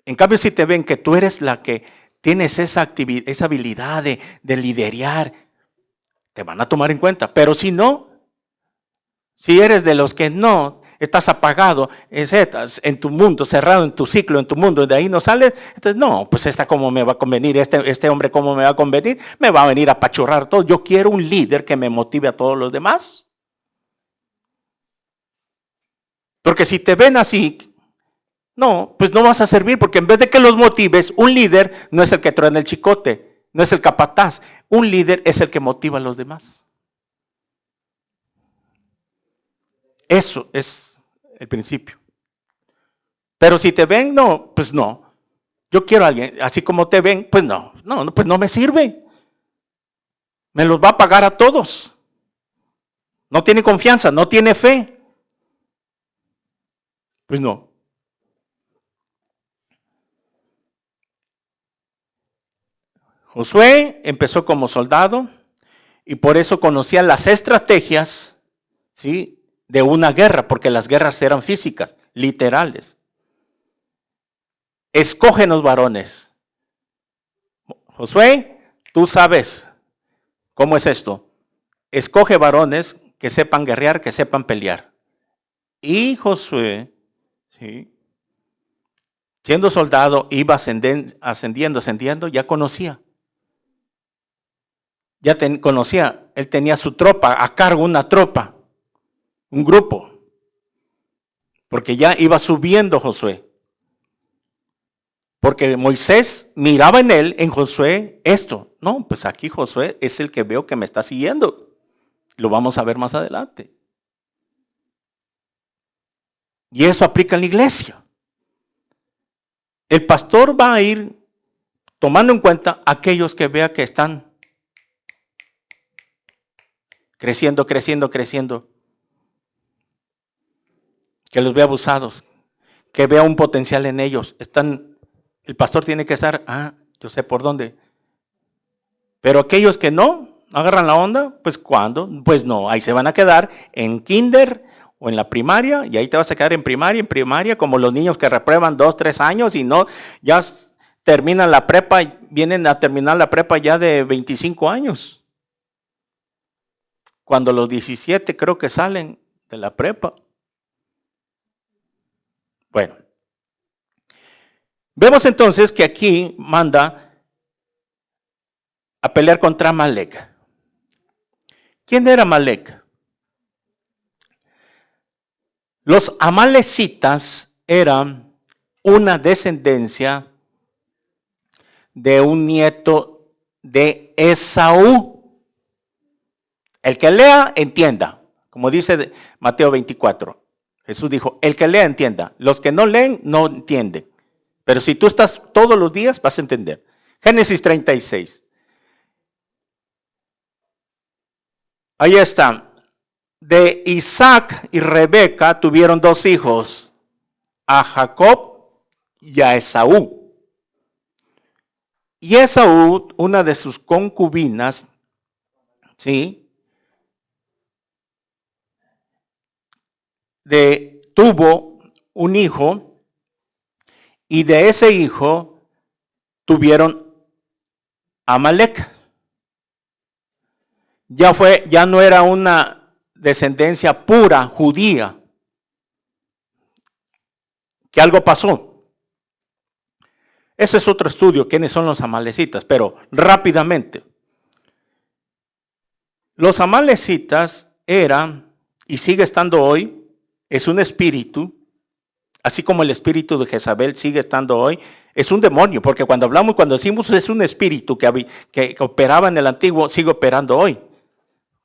[SPEAKER 1] En cambio, si te ven que tú eres la que tienes esa actividad, esa habilidad de liderar, te van a tomar en cuenta. Pero si no, si eres de los que no, estás apagado, estás en tu mundo, cerrado en tu ciclo, en tu mundo, de ahí no sales, entonces no, pues esta cómo me va a convenir, este hombre cómo me va a convenir, me va a venir a apachurrar todo. Yo quiero un líder que me motive a todos los demás. Porque si te ven así, no, pues no vas a servir, porque en vez de que los motives, un líder no es el que truena el chicote, no es el capataz, un líder es el que motiva a los demás. Eso es el principio. Pero si te ven, no, pues no. Yo quiero a alguien, así como te ven, pues no, pues no me sirve. Me los va a pagar a todos. No tiene confianza, no tiene fe. Pues no. Josué empezó como soldado y por eso conocía las estrategias, ¿sí?, de una guerra, porque las guerras eran físicas, literales. Escógenos varones. Josué, tú sabes cómo es esto. Escoge varones que sepan guerrear, que sepan pelear. Y Josué, ¿sí?, siendo soldado, iba ascendiendo, ya conocía. Conocía, él tenía su tropa, a cargo una tropa, un grupo. Porque ya iba subiendo Josué. Porque Moisés miraba en él, en Josué, esto. No, pues aquí Josué es el que veo que me está siguiendo. Lo vamos a ver más adelante. Y eso aplica en la iglesia. El pastor va a ir tomando en cuenta a aquellos que vea que están creciendo. Que los vea abusados. Que vea un potencial en ellos. El pastor tiene que estar, yo sé por dónde. Pero aquellos que no agarran la onda, pues ¿cuándo? Pues no, ahí se van a quedar en kinder o en la primaria, y ahí te vas a quedar en primaria, como los niños que reprueban 2, 3 años y no, ya terminan la prepa, vienen a terminar la prepa ya de 25 años. Cuando los 17 creo que salen de la prepa. Bueno. Vemos entonces que aquí manda a pelear contra Amalek. ¿Quién era Amalek? Los amalecitas eran una descendencia de un nieto de Esaú. El que lea, entienda. Como dice Mateo 24. Jesús dijo, el que lea, entienda. Los que no leen, no entienden. Pero si tú estás todos los días, vas a entender. Génesis 36. Ahí está. De Isaac y Rebeca tuvieron 2 hijos, a Jacob y a Esaú. Y Esaú, una de sus concubinas, ¿sí? Tuvo un hijo, y de ese hijo tuvieron Amalek. Ya no era una descendencia pura judía. Que algo pasó. Eso es otro estudio, quiénes son los amalecitas, pero rápidamente. Los amalecitas eran, y sigue estando hoy, es un espíritu, así como el espíritu de Jezabel sigue estando hoy, es un demonio, porque cuando decimos es un espíritu que operaba en el antiguo, sigue operando hoy.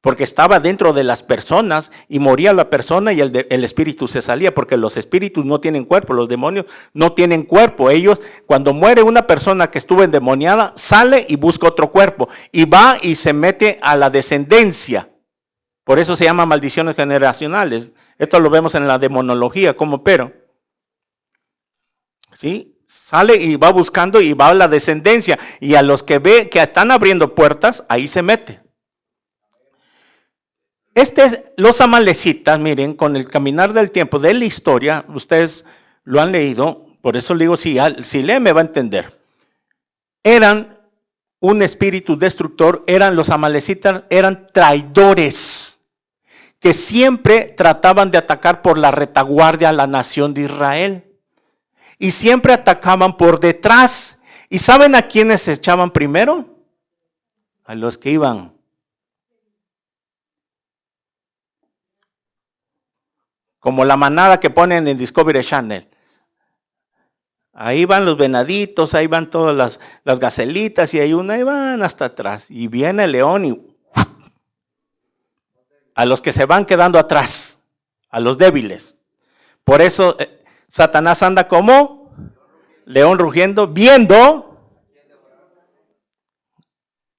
[SPEAKER 1] Porque estaba dentro de las personas y moría la persona y el espíritu se salía, porque los espíritus no tienen cuerpo, los demonios no tienen cuerpo. Ellos, cuando muere una persona que estuvo endemoniada, sale y busca otro cuerpo y va y se mete a la descendencia. Por eso se llama maldiciones generacionales. Esto lo vemos en la demonología, como pero. ¿Sí? Sale y va buscando y va a la descendencia. Y a los que ve que están abriendo puertas, ahí se mete. Los amalecitas, miren, con el caminar del tiempo, de la historia, ustedes lo han leído, por eso le digo, si lee me va a entender. Eran un espíritu destructor, los amalecitas eran traidores, que siempre trataban de atacar por la retaguardia a la nación de Israel. Y siempre atacaban por detrás. ¿Y saben a quiénes se echaban primero? A los que iban como la manada que ponen en Discovery Channel. Ahí van los venaditos, ahí van todas las gacelitas y ahí van hasta atrás. Y viene el león y a los que se van quedando atrás, a los débiles. Por eso Satanás anda como león rugiendo, viendo,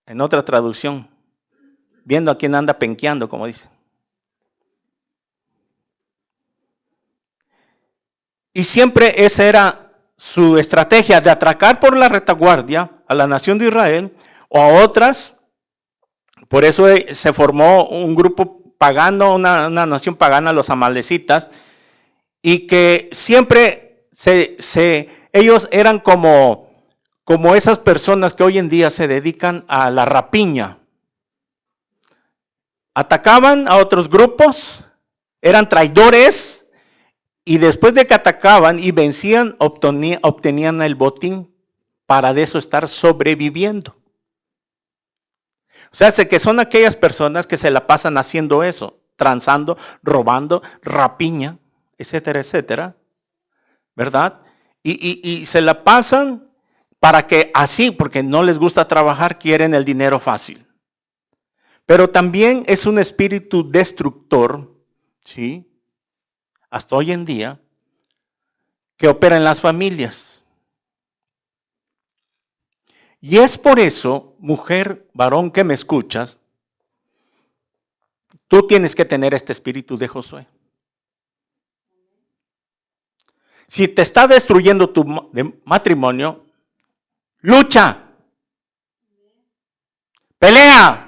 [SPEAKER 1] en otra traducción, viendo a quien anda penqueando, como dice. Y siempre esa era su estrategia de atracar por la retaguardia a la nación de Israel o a otras. Por eso se formó un grupo pagano, una nación pagana, los amalecitas, y que siempre ellos eran como esas personas que hoy en día se dedican a la rapiña. Atacaban a otros grupos, eran traidores. Y después de que atacaban y vencían, obtenían el botín para de eso estar sobreviviendo. O sea, que son aquellas personas que se la pasan haciendo eso, transando, robando, rapiña, etcétera, etcétera, ¿verdad? Y se la pasan para que así, porque no les gusta trabajar, quieren el dinero fácil. Pero también es un espíritu destructor, ¿sí? Hasta hoy en día, que opera en las familias. Y es por eso, mujer, varón que me escuchas, tú tienes que tener este espíritu de Josué. Si te está destruyendo tu matrimonio, lucha, pelea.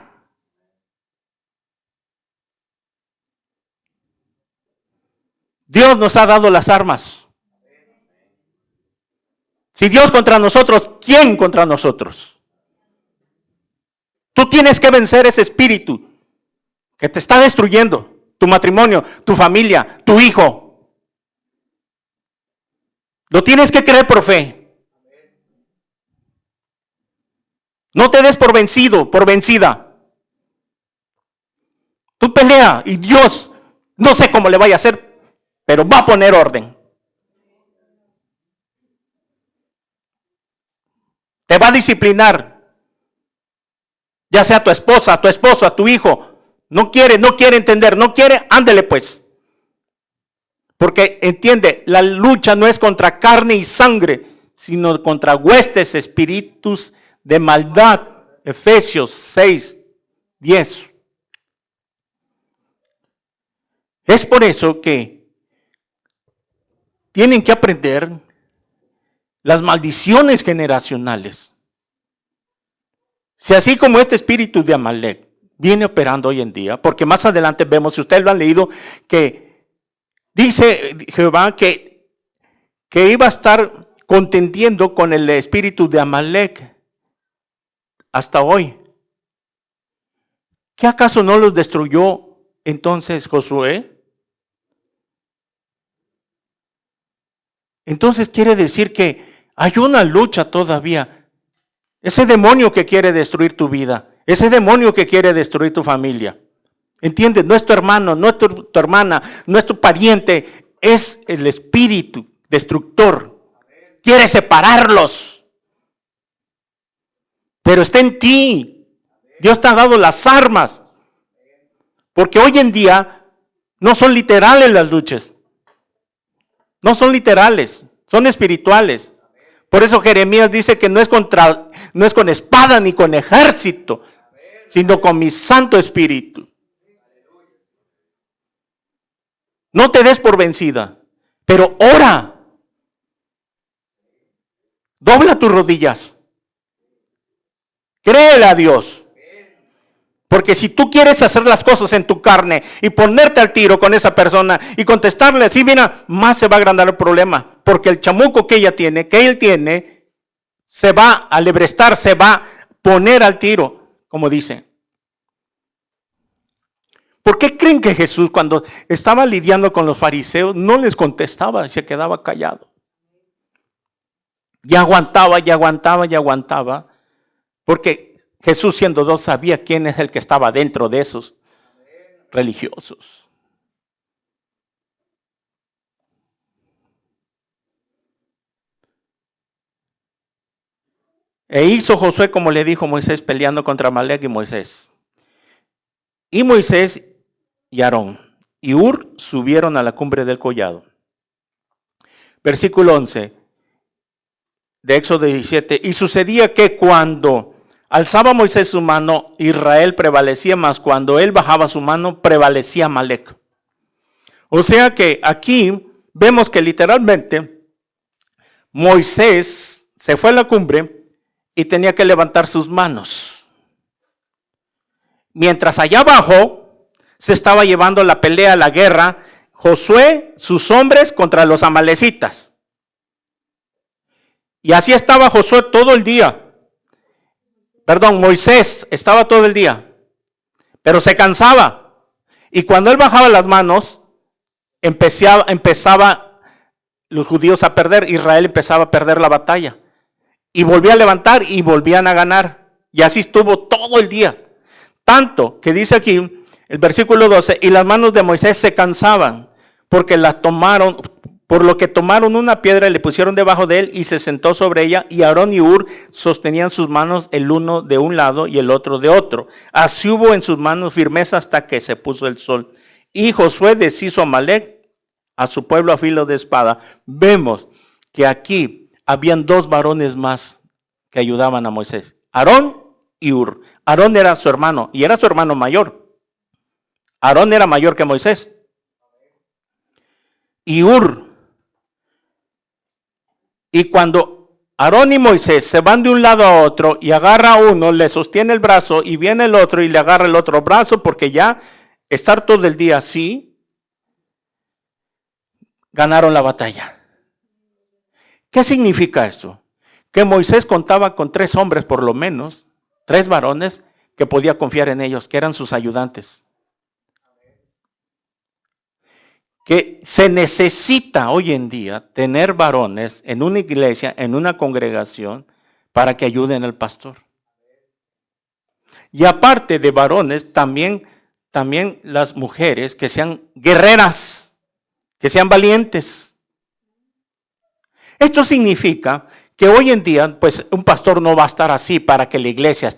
[SPEAKER 1] Dios nos ha dado las armas. Si Dios contra nosotros, ¿quién contra nosotros? Tú tienes que vencer ese espíritu que te está destruyendo tu matrimonio, tu familia, tu hijo. Lo tienes que creer por fe. No te des por vencido, por vencida. Tú pelea y Dios, no sé cómo le vaya a hacer, pero va a poner orden. Te va a disciplinar. Ya sea tu esposa, tu esposo, a tu hijo. No quiere entender, no quiere, ándele pues. Porque entiende, la lucha no es contra carne y sangre, sino contra huestes, espíritus de maldad. Efesios 6:10. Es por eso que tienen que aprender las maldiciones generacionales. Si así como este espíritu de Amalek viene operando hoy en día, porque más adelante vemos, si ustedes lo han leído, que dice Jehová que iba a estar contendiendo con el espíritu de Amalek hasta hoy. ¿Qué acaso no los destruyó entonces Josué? Entonces quiere decir que hay una lucha todavía. Ese demonio que quiere destruir tu vida, ese demonio que quiere destruir tu familia. ¿Entiendes? No es tu hermano, no es tu hermana, no es tu pariente, es el espíritu destructor. Quiere separarlos. Pero está en ti. Dios te ha dado las armas. Porque hoy en día no son literales las luchas. No son literales, son espirituales. Por eso Jeremías dice que no es con espada ni con ejército, sino con mi Santo Espíritu. No te des por vencida, pero ora. Dobla tus rodillas. Créele a Dios. Porque si tú quieres hacer las cosas en tu carne y ponerte al tiro con esa persona y contestarle así, mira, más se va a agrandar el problema. Porque el chamuco que él tiene, se va a alebrestar, se va a poner al tiro, como dice. ¿Por qué creen que Jesús, cuando estaba lidiando con los fariseos, no les contestaba y se quedaba callado? Y aguantaba, y aguantaba, y aguantaba. Porque Jesús, siendo Dios, sabía quién es el que estaba dentro de esos religiosos. E hizo Josué como le dijo Moisés, peleando contra Amalek y Moisés. Y Moisés y Aarón y Hur subieron a la cumbre del collado. Versículo 11 de Éxodo 17. Y sucedía que cuando alzaba Moisés su mano, Israel prevalecía, mas cuando él bajaba su mano, prevalecía Amalek. O sea que aquí vemos que literalmente Moisés se fue a la cumbre y tenía que levantar sus manos. Mientras allá abajo se estaba llevando la pelea, la guerra, Josué, sus hombres contra los amalecitas. Y así estaba Josué todo el día. Moisés estaba todo el día, pero se cansaba. Y cuando él bajaba las manos, empezaba los judíos a perder, Israel empezaba a perder la batalla. Y volvía a levantar y volvían a ganar. Y así estuvo todo el día. Tanto que dice aquí, el versículo 12, y las manos de Moisés se cansaban, porque las tomaron, por lo que tomaron una piedra y le pusieron debajo de él y se sentó sobre ella, y Aarón y Hur sostenían sus manos el uno de un lado y el otro de otro. Así hubo en sus manos firmeza hasta que se puso el sol. Y Josué deshizo a Amalek, a su pueblo a filo de espada. Vemos que aquí habían dos varones más que ayudaban a Moisés, Aarón y Hur. Aarón era su hermano y era su hermano mayor. Aarón era mayor que Moisés. Y Hur. Y cuando Aarón y Moisés se van de un lado a otro y agarra a uno, le sostiene el brazo y viene el otro y le agarra el otro brazo, porque ya estar todo el día así, ganaron la batalla. ¿Qué significa esto? Que Moisés contaba con 3 hombres por lo menos, 3 varones que podía confiar en ellos, que eran sus ayudantes. Que se necesita hoy en día tener varones en una iglesia, en una congregación, para que ayuden al pastor. Y aparte de varones, también las mujeres que sean guerreras, que sean valientes. Esto significa que hoy en día, pues un pastor no va a estar así para que la iglesia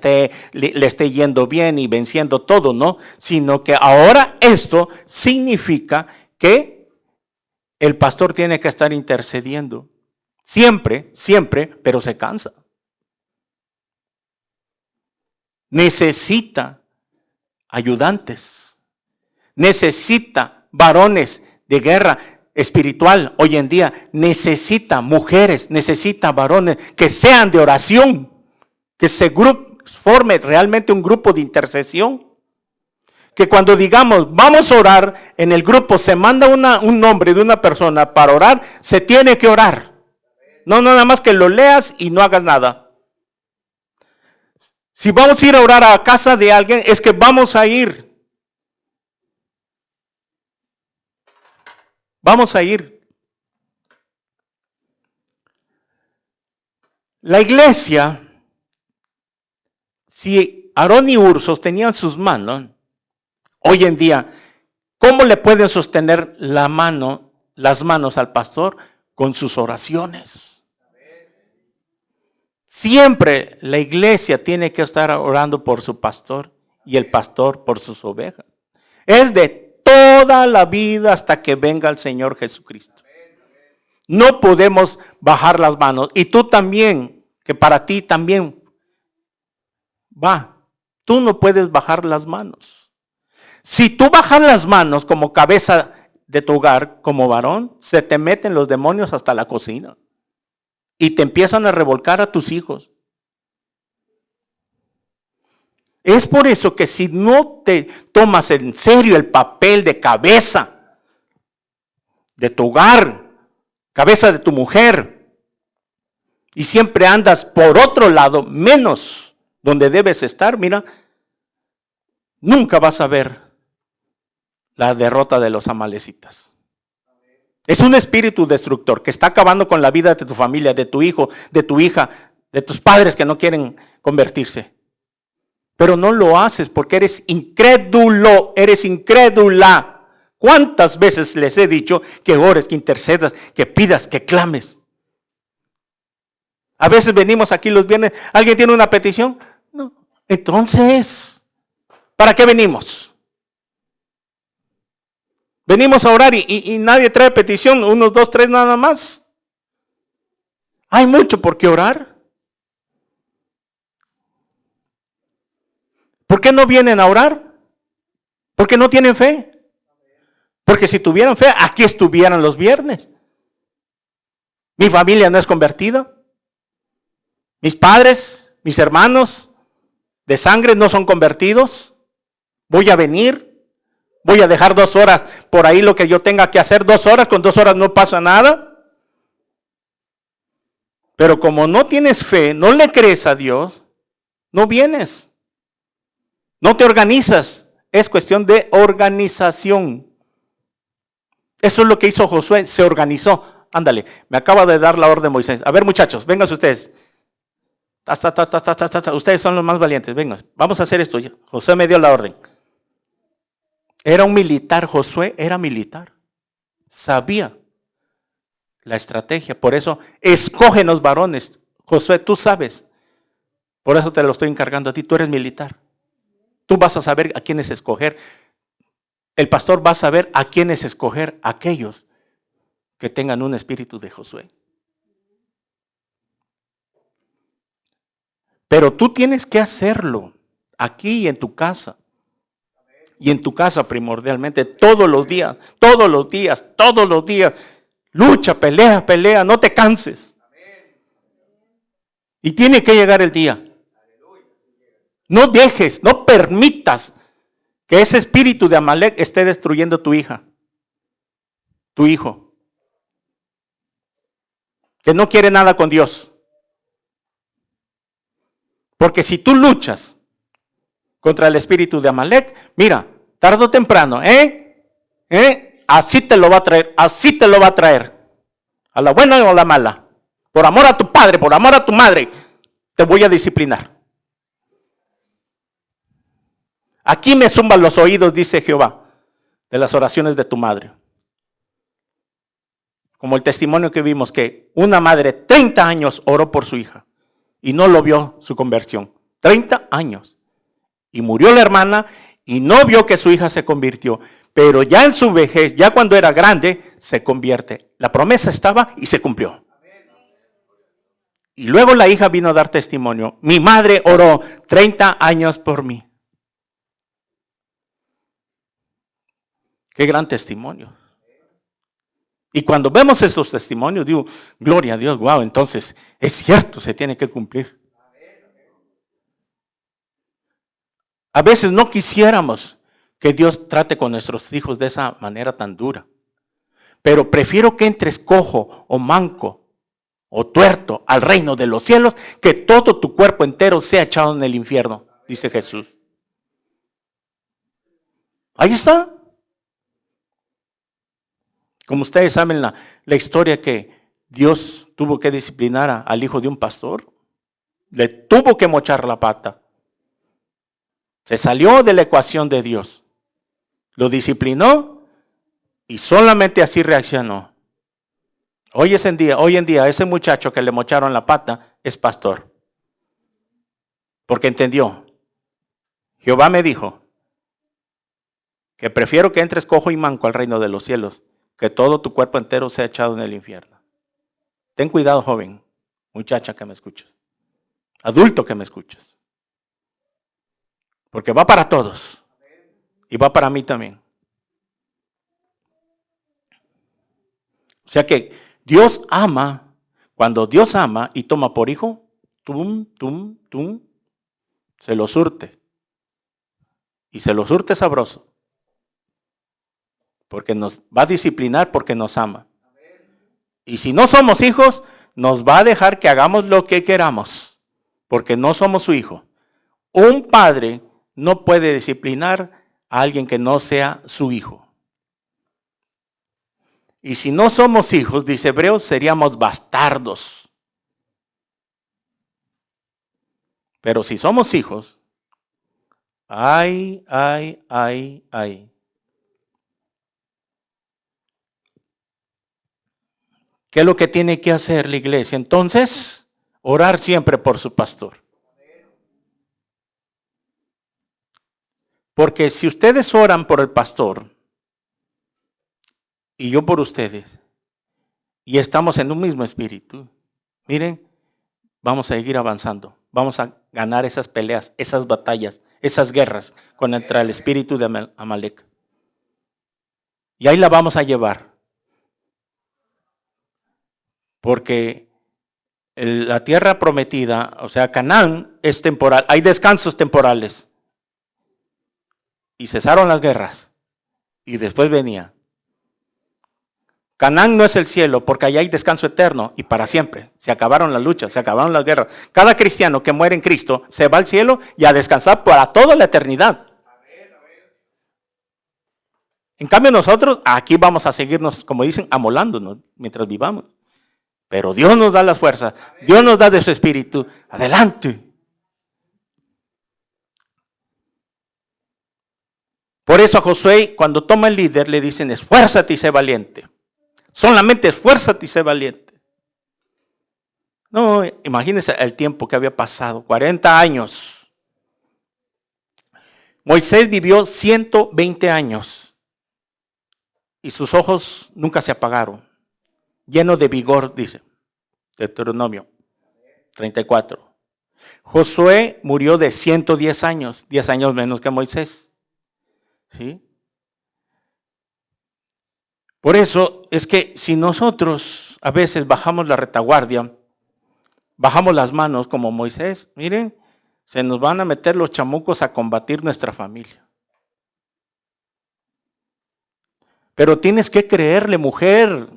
[SPEAKER 1] le esté yendo bien y venciendo todo, ¿no? Sino que ahora esto significa que el pastor tiene que estar intercediendo. Siempre, pero se cansa. Necesita ayudantes. Necesita varones de guerra espiritual hoy en día. Necesita mujeres, necesita varones que sean de oración, que se forme realmente un grupo de intercesión. Que cuando digamos, vamos a orar, en el grupo se manda un nombre de una persona para orar, se tiene que orar. No nada más que lo leas y no hagas nada. Si vamos a ir a orar a casa de alguien, es que vamos a ir. Vamos a ir. La iglesia, si Aarón y Hur sostenían sus manos, hoy en día, ¿cómo le pueden sostener las manos al pastor? Con sus oraciones. Siempre la iglesia tiene que estar orando por su pastor y el pastor por sus ovejas. Es de toda la vida hasta que venga el Señor Jesucristo. No podemos bajar las manos. Y tú también, que para ti también tú no puedes bajar las manos. Si tú bajas las manos como cabeza de tu hogar, como varón, se te meten los demonios hasta la cocina. Y te empiezan a revolcar a tus hijos. Es por eso que si no te tomas en serio el papel de cabeza de tu hogar, cabeza de tu mujer, y siempre andas por otro lado, menos donde debes estar, mira, nunca vas a ver la derrota de los amalecitas. Es un espíritu destructor que está acabando con la vida de tu familia, de tu hijo, de tu hija, de tus padres que no quieren convertirse. Pero no lo haces porque eres incrédulo, eres incrédula. ¿Cuántas veces les he dicho que ores, que intercedas, que pidas, que clames? A veces venimos aquí los viernes, ¿alguien tiene una petición? No. Entonces, ¿para qué venimos? Venimos a orar y nadie trae petición, unos 2, 3 nada más. Hay mucho por qué orar. ¿Por qué no vienen a orar? Porque no tienen fe. Porque si tuvieran fe, aquí estuvieran los viernes. Mi familia no es convertida. Mis padres, mis hermanos de sangre no son convertidos. Voy a venir. Voy a dejar 2 horas por ahí lo que yo tenga que hacer. 2 horas, con 2 horas no pasa nada. Pero como no tienes fe, no le crees a Dios, no vienes. No te organizas. Es cuestión de organización. Eso es lo que hizo Josué, se organizó. Ándale, me acaba de dar la orden Moisés. A ver, muchachos, vénganse ustedes. Ustedes son los más valientes, vengan. Vamos a hacer esto. Josué me dio la orden. Era un militar, Josué era militar. Sabía la estrategia. Por eso, escógenos varones. Josué, tú sabes. Por eso te lo estoy encargando a ti. Tú eres militar. Tú vas a saber a quiénes escoger. El pastor va a saber a quiénes escoger, aquellos que tengan un espíritu de Josué. Pero tú tienes que hacerlo aquí en tu casa. Y en tu casa primordialmente, todos los días. Lucha, pelea, no te canses. Y tiene que llegar el día. No dejes, no permitas que ese espíritu de Amalek esté destruyendo tu hija, tu hijo, que no quiere nada con Dios. Porque si tú luchas contra el espíritu de Amalek, mira, tarde o temprano, así te lo va a traer, a la buena o a la mala. Por amor a tu padre, por amor a tu madre, te voy a disciplinar. Aquí me zumban los oídos, dice Jehová, de las oraciones de tu madre. Como el testimonio que vimos, que una madre 30 años oró por su hija y no lo vio su conversión. 30 años. Y murió la hermana y no vio que su hija se convirtió. Pero ya en su vejez, ya cuando era grande, se convierte. La promesa estaba y se cumplió. Y luego la hija vino a dar testimonio. Mi madre oró 30 años por mí. Qué gran testimonio. Y cuando vemos esos testimonios, digo, gloria a Dios, wow, entonces es cierto, se tiene que cumplir. A veces no quisiéramos que Dios trate con nuestros hijos de esa manera tan dura. Pero prefiero que entres cojo o manco o tuerto al reino de los cielos, que todo tu cuerpo entero sea echado en el infierno, dice Jesús. Ahí está. Como ustedes saben la historia que Dios tuvo que disciplinar al hijo de un pastor. Le tuvo que mochar la pata. Se salió de la ecuación de Dios. Lo disciplinó y solamente así reaccionó. Hoy en día, ese muchacho que le mocharon la pata es pastor. Porque entendió. Jehová me dijo que prefiero que entres cojo y manco al reino de los cielos, que todo tu cuerpo entero sea echado en el infierno. Ten cuidado, joven, muchacha que me escuchas, adulto que me escuchas. Porque va para todos. Y va para mí también. O sea que Dios ama. Cuando Dios ama y toma por hijo, se lo surte. Y se lo surte sabroso. Porque nos va a disciplinar porque nos ama. Y si no somos hijos, nos va a dejar que hagamos lo que queramos. Porque no somos su hijo. Un padre no puede disciplinar a alguien que no sea su hijo. Y si no somos hijos, dice Hebreos, seríamos bastardos. Pero si somos hijos, ay. ¿Qué es lo que tiene que hacer la iglesia? Entonces, orar siempre por su pastor. Porque si ustedes oran por el pastor, y yo por ustedes, y estamos en un mismo espíritu, miren, vamos a seguir avanzando. Vamos a ganar esas peleas, esas batallas, esas guerras contra el espíritu de Amalek. Y ahí la vamos a llevar. Porque la tierra prometida, o sea, Canaán es temporal. Hay descansos temporales. Y cesaron las guerras. Y después venía. Canaán no es el cielo, porque allá hay descanso eterno y para siempre. Se acabaron las luchas, se acabaron las guerras. Cada cristiano que muere en Cristo se va al cielo y a descansar para toda la eternidad. En cambio nosotros aquí vamos a seguirnos, como dicen, amolándonos mientras vivamos. Pero Dios nos da las fuerzas, Dios nos da de su espíritu. Adelante. Por eso a Josué, cuando toma el líder, le dicen, esfuérzate y sé valiente. Solamente esfuérzate y sé valiente. No, imagínense el tiempo que había pasado, 40 años. Moisés vivió 120 años y sus ojos nunca se apagaron. Lleno de vigor, dice Deuteronomio 34. Josué murió de 110 años, 10 años menos que Moisés. ¿Sí? Por eso es que si nosotros a veces bajamos la retaguardia, bajamos las manos como Moisés, miren, se nos van a meter los chamucos a combatir nuestra familia. Pero tienes que creerle, mujer,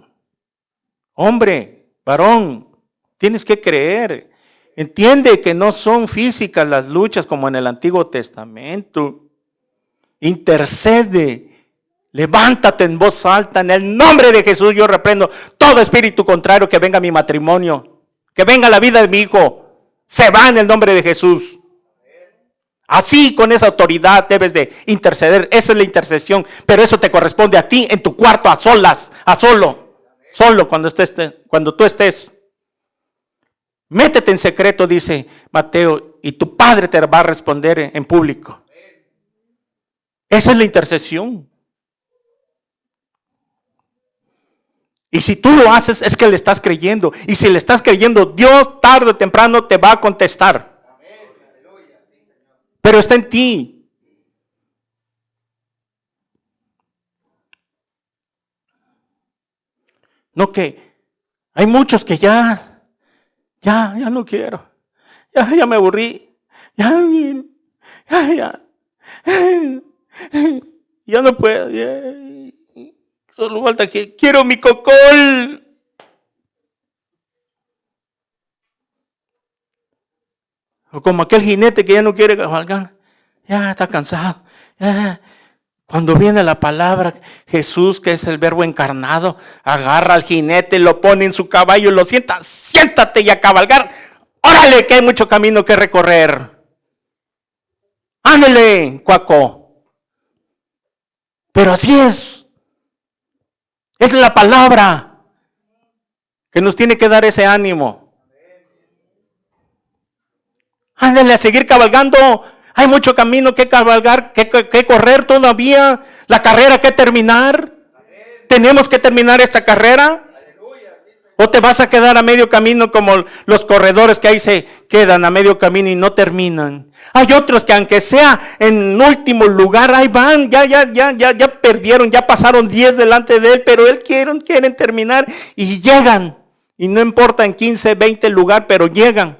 [SPEAKER 1] hombre, varón, tienes que creer. Entiende que no son físicas las luchas como en el Antiguo Testamento. Intercede. Levántate en voz alta, en el nombre de Jesús yo reprendo todo espíritu contrario que venga a mi matrimonio, que venga a la vida de mi hijo, se va en el nombre de Jesús. Así con esa autoridad debes de interceder, esa es la intercesión, pero eso te corresponde a ti en tu cuarto a solas, solo cuando tú estés. Métete en secreto, dice Mateo, y tu Padre te va a responder en público. Esa es la intercesión. Y si tú lo haces, es que le estás creyendo. Y si le estás creyendo, Dios tarde o temprano te va a contestar. Pero está en ti. No que hay muchos que ya no quiero. Ya me aburrí. Ya. Ya no puedo. Solo falta que quiero mi cocol. O como aquel jinete que ya no quiere cabalgar. Ya está cansado. Ya. Cuando viene la palabra, Jesús, que es el verbo encarnado, agarra al jinete, lo pone en su caballo y lo sienta. Siéntate y a cabalgar. Órale, que hay mucho camino que recorrer. Ándale, cuaco. Pero así es. Es la palabra que nos tiene que dar ese ánimo. Ándale a seguir cabalgando. Hay mucho camino que cabalgar, que correr todavía. La carrera que terminar. Tenemos que terminar esta carrera. ¿O te vas a quedar a medio camino como los corredores que ahí se quedan a medio camino y no terminan? Hay otros que aunque sea en último lugar, ahí van, ya perdieron, ya pasaron 10 delante de él, pero quieren terminar y llegan. Y no importa en 15, 20 lugar, pero llegan.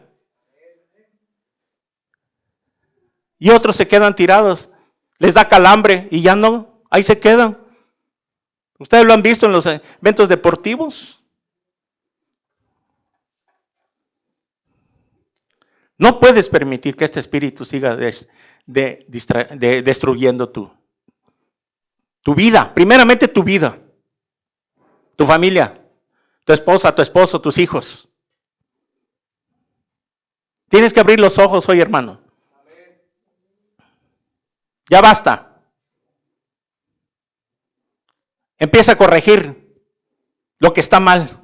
[SPEAKER 1] Y otros se quedan tirados, les da calambre y ya no, ahí se quedan. Ustedes lo han visto en los eventos deportivos. No puedes permitir que este espíritu siga destruyendo tu vida. Primeramente tu vida, tu familia, tu esposa, tu esposo, tus hijos. Tienes que abrir los ojos hoy, hermano. Ya basta. Empieza a corregir lo que está mal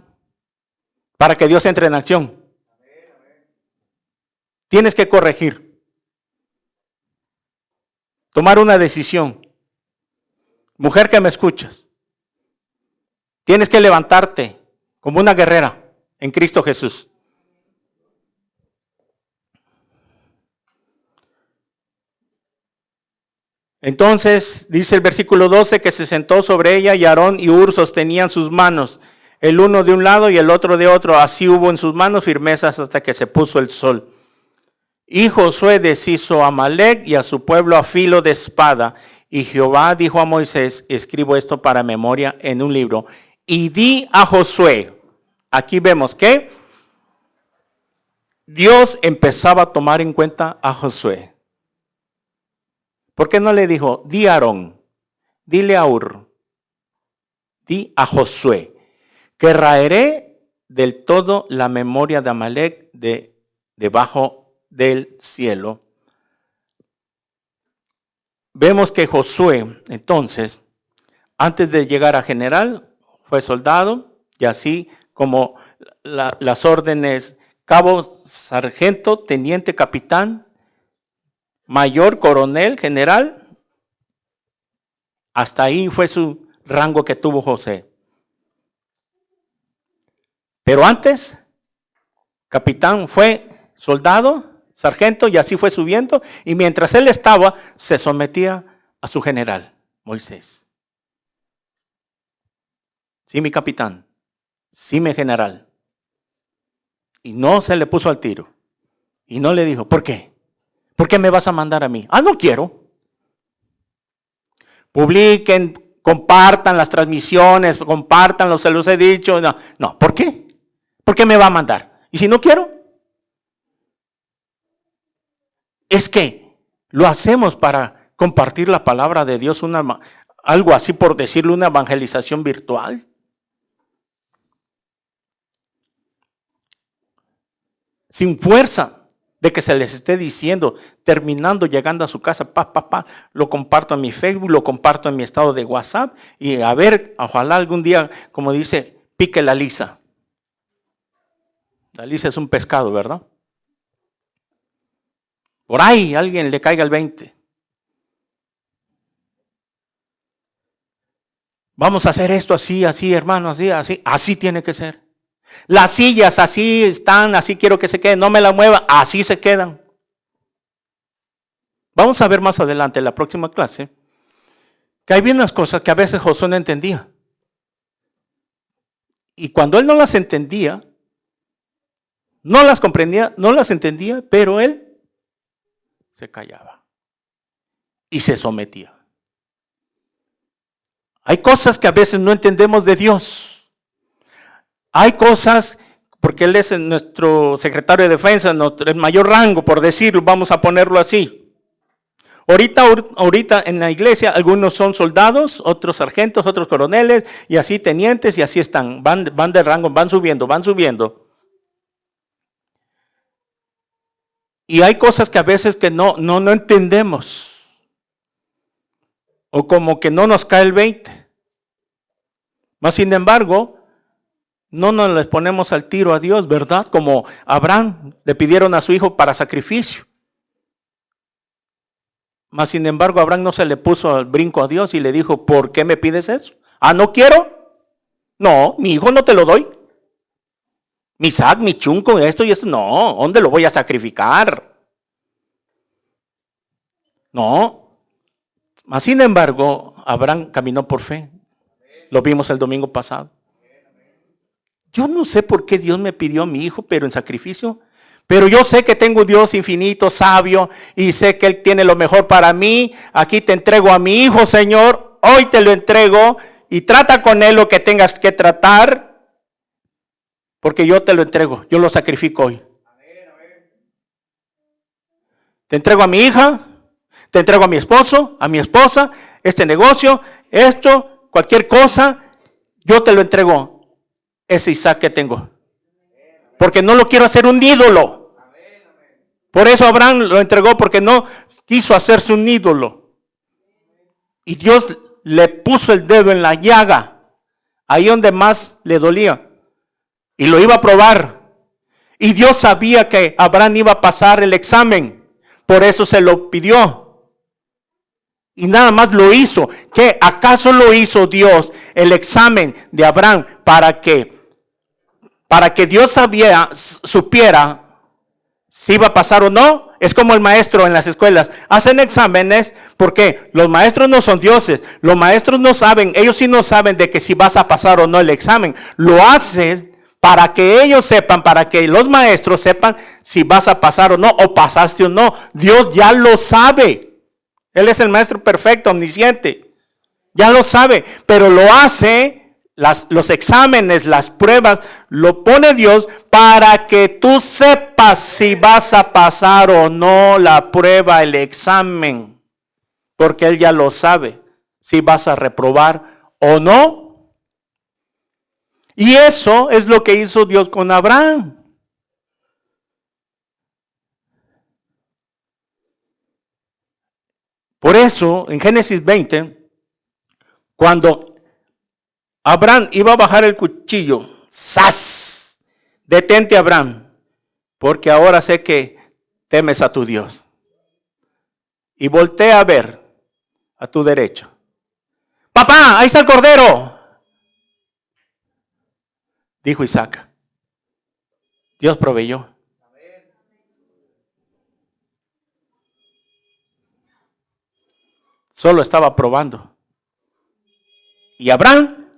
[SPEAKER 1] para que Dios entre en acción. Tienes que corregir. Tomar una decisión. Mujer que me escuchas. Tienes que levantarte como una guerrera en Cristo Jesús. Entonces, dice el versículo 12, que se sentó sobre ella y Aarón y Hur sostenían sus manos, el uno de un lado y el otro de otro. Así hubo en sus manos firmezas hasta que se puso el sol. Y Josué deshizo a Amalec y a su pueblo a filo de espada. Y Jehová dijo a Moisés, escribo esto para memoria en un libro. Y di a Josué, aquí vemos que Dios empezaba a tomar en cuenta a Josué. ¿Por qué no le dijo, di a Aarón, dile a Hur, di a Josué, que raeré del todo la memoria de Amalec debajo del cielo? Vemos que Josué, entonces, antes de llegar a general, fue soldado, y así como las órdenes cabo, sargento, teniente, capitán, mayor, coronel, general, hasta ahí fue su rango que tuvo José. Pero antes, capitán fue soldado, sargento, y así fue subiendo, y mientras él estaba, se sometía a su general, Moisés. Sí, mi capitán, sí, mi general. Y no se le puso al tiro. Y no le dijo, ¿por qué? ¿Por qué me vas a mandar a mí? Ah, no quiero. Publiquen, compartan las transmisiones, compartan, se los he dicho. No, ¿por qué? ¿Por qué me va a mandar? ¿Y si no quiero? Es que lo hacemos para compartir la palabra de Dios, algo así por decirlo, una evangelización virtual. Sin fuerza de que se les esté diciendo, terminando, llegando a su casa, lo comparto en mi Facebook, lo comparto en mi estado de WhatsApp, y a ver, ojalá algún día, como dice, pique la lisa. La lisa es un pescado, ¿verdad? Por ahí alguien le caiga el 20. Vamos a hacer esto así, hermano, así tiene que ser. Las sillas así están, así quiero que se queden, no me la mueva, así se quedan. Vamos a ver más adelante en la próxima clase que hay unas cosas que a veces Josué no entendía. Y cuando él no las entendía, no las comprendía, no las entendía, pero él se callaba. y se sometía. Hay cosas que a veces no entendemos de Dios. Hay cosas, porque Él es nuestro secretario de defensa, el mayor rango, por decirlo, vamos a ponerlo así. Ahorita en la iglesia, algunos son soldados, otros sargentos, otros coroneles, y así tenientes, y así están. Van de rango, van subiendo. Y hay cosas que a veces que no entendemos. O como que no nos cae el 20. Mas sin embargo, no nos les ponemos al tiro a Dios, ¿verdad? Como Abraham le pidieron a su hijo para sacrificio. Mas sin embargo, Abraham no se le puso al brinco a Dios y le dijo, ¿por qué me pides eso? Ah, ¿no quiero? No, mi hijo no te lo doy. Mi Isaac, mi chunco, esto y esto. No, ¿dónde lo voy a sacrificar? No. Mas sin embargo, Abraham caminó por fe. Lo vimos el domingo pasado. Yo no sé por qué Dios me pidió a mi hijo, pero en sacrificio. Pero yo sé que tengo un Dios infinito, sabio, y sé que Él tiene lo mejor para mí. Aquí te entrego a mi hijo, Señor. Hoy te lo entrego y trata con Él lo que tengas que tratar. Porque yo te lo entrego, yo lo sacrifico hoy. Te entrego a mi hija, te entrego a mi esposo, a mi esposa, este negocio, esto, cualquier cosa, yo te lo entrego. Ese Isaac que tengo. Porque no lo quiero hacer un ídolo. Por eso Abraham lo entregó, porque no quiso hacerse un ídolo. Y Dios le puso el dedo en la llaga, ahí donde más le dolía. Y lo iba a probar. Y Dios sabía que Abraham iba a pasar el examen. Por eso se lo pidió. Y nada más lo hizo. ¿Qué? ¿Acaso lo hizo Dios el examen de Abraham para que Dios supiera si iba a pasar o no? Es como el maestro en las escuelas. Hacen exámenes porque los maestros no son dioses. Los maestros no saben, ellos sí no saben de que si vas a pasar o no el examen. Lo haces para que ellos sepan, para que los maestros sepan si vas a pasar o no, o pasaste o no. Dios ya lo sabe. Él es el maestro perfecto, omnisciente. Ya lo sabe, pero lo hace. Los exámenes, las pruebas, lo pone Dios para que tú sepas si vas a pasar o no la prueba, el examen. Porque Él ya lo sabe, si vas a reprobar o no. Y eso es lo que hizo Dios con Abraham. Por eso, en Génesis 20, cuando Abraham iba a bajar el cuchillo, ¡zas! Detente, Abraham, porque ahora sé que temes a tu Dios. Y voltea a ver a tu derecho. ¡Papá, ahí está el cordero!, dijo Isaac. Dios proveyó. Solo estaba probando. Y Abraham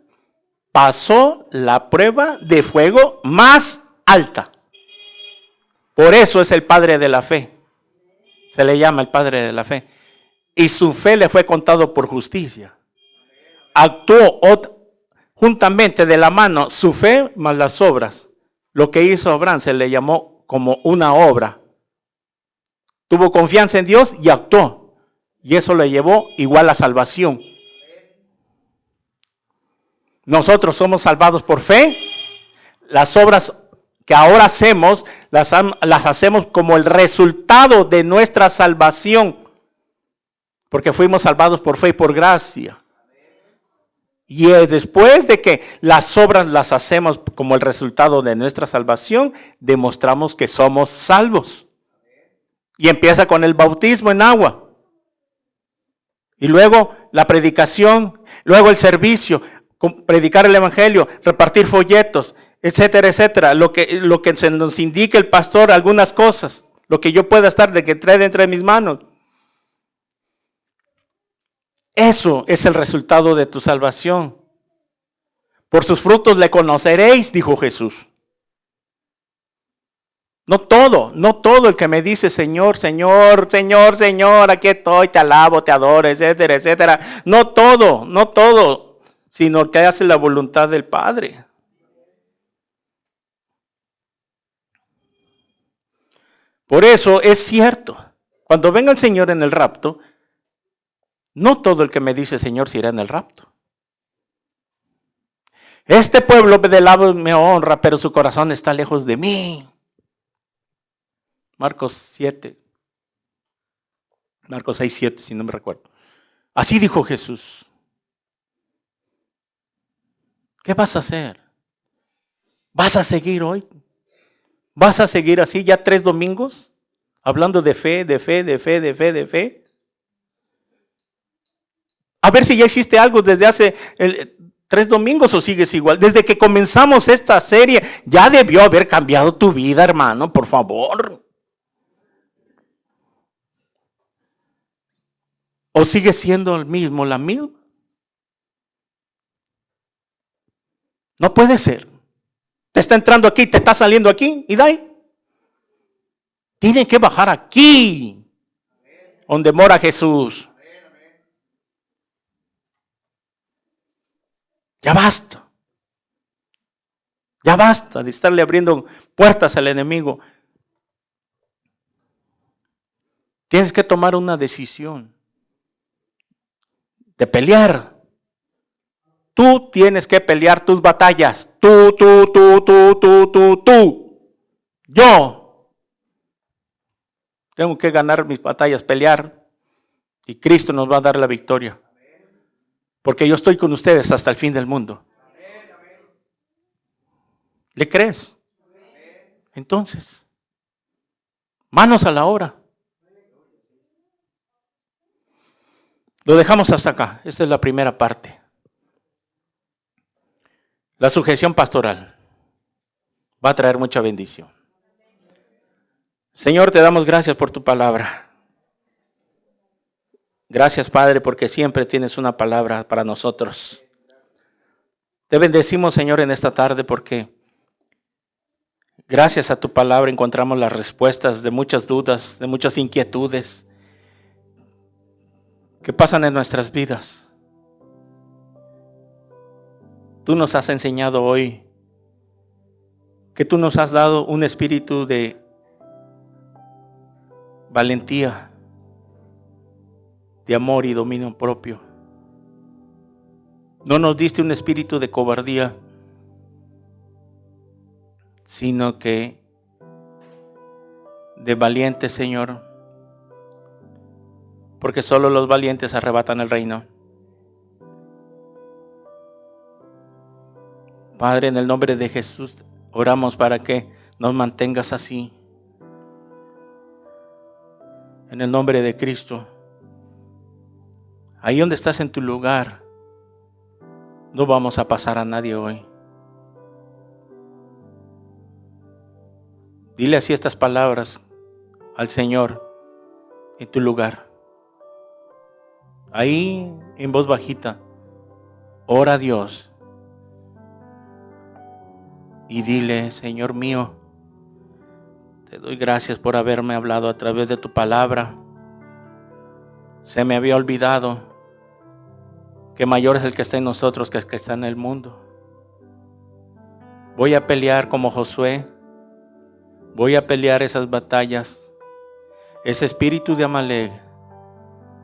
[SPEAKER 1] pasó la prueba de fuego más alta. Por eso es el padre de la fe. Se le llama el padre de la fe. Y su fe le fue contado por justicia. Actuó juntamente de la mano su fe más las obras. Lo que hizo Abraham se le llamó como una obra. Tuvo confianza en Dios y actuó. Y eso le llevó igual a salvación. Nosotros somos salvados por fe. Las obras que ahora hacemos, las hacemos como el resultado de nuestra salvación. Porque fuimos salvados por fe y por gracia. Y después de que las obras las hacemos como el resultado de nuestra salvación, demostramos que somos salvos. Y empieza con el bautismo en agua. Y luego la predicación, luego el servicio, predicar el evangelio, repartir folletos, etcétera, etcétera. Lo que se nos indique el pastor, algunas cosas, lo que yo pueda estar de que trae dentro de mis manos. Eso es el resultado de tu salvación. Por sus frutos le conoceréis, dijo Jesús. No todo el que me dice Señor, Señor, Señor, Señor, aquí estoy, te alabo, te adoro, etcétera, etcétera. No todo, sino que hace la voluntad del Padre. Por eso es cierto, cuando venga el Señor en el rapto, no todo el que me dice Señor se irá en el rapto. Este pueblo de lado me honra, pero su corazón está lejos de mí. Marcos 7. Marcos 6, 7, si no me recuerdo. Así dijo Jesús. ¿Qué vas a hacer? ¿Vas a seguir hoy? ¿Vas a seguir así ya 3 domingos? Hablando de fe, de fe, de fe, de fe, de fe. A ver si ya hiciste algo desde hace 3 domingos o sigues igual. Desde que comenzamos esta serie, ya debió haber cambiado tu vida, hermano, por favor. ¿O sigue siendo el mismo, la misma? No puede ser. Te está entrando aquí, te está saliendo aquí, y de ahí. Tiene que bajar aquí, donde mora Jesús. Ya basta. Ya basta de estarle abriendo puertas al enemigo. Tienes que tomar una decisión de pelear. Tú tienes que pelear tus batallas. Tú. Yo tengo que ganar mis batallas, pelear. Y Cristo nos va a dar la victoria. Porque yo estoy con ustedes hasta el fin del mundo. ¿Le crees? Entonces, manos a la obra. Lo dejamos hasta acá. Esta es la primera parte. La sujeción pastoral va a traer mucha bendición. Señor, te damos gracias por tu palabra. Gracias, Padre, porque siempre tienes una palabra para nosotros. Te bendecimos, Señor, en esta tarde porque gracias a tu palabra encontramos las respuestas de muchas dudas, de muchas inquietudes que pasan en nuestras vidas. Tú nos has enseñado hoy que tú nos has dado un espíritu de valentía, de amor y dominio propio. No nos diste un espíritu de cobardía, sino que de valiente, Señor, porque solo los valientes arrebatan el reino. Padre, en el nombre de Jesús, oramos para que nos mantengas así. En el nombre de Cristo. Ahí donde estás en tu lugar, no vamos a pasar a nadie hoy. Dile así estas palabras al Señor en tu lugar. Ahí en voz bajita, ora a Dios. Y dile, Señor mío, te doy gracias por haberme hablado a través de tu palabra. Se me había olvidado que mayor es el que está en nosotros que el que está en el mundo. Voy a pelear como Josué. Voy a pelear esas batallas. Ese espíritu de Amalek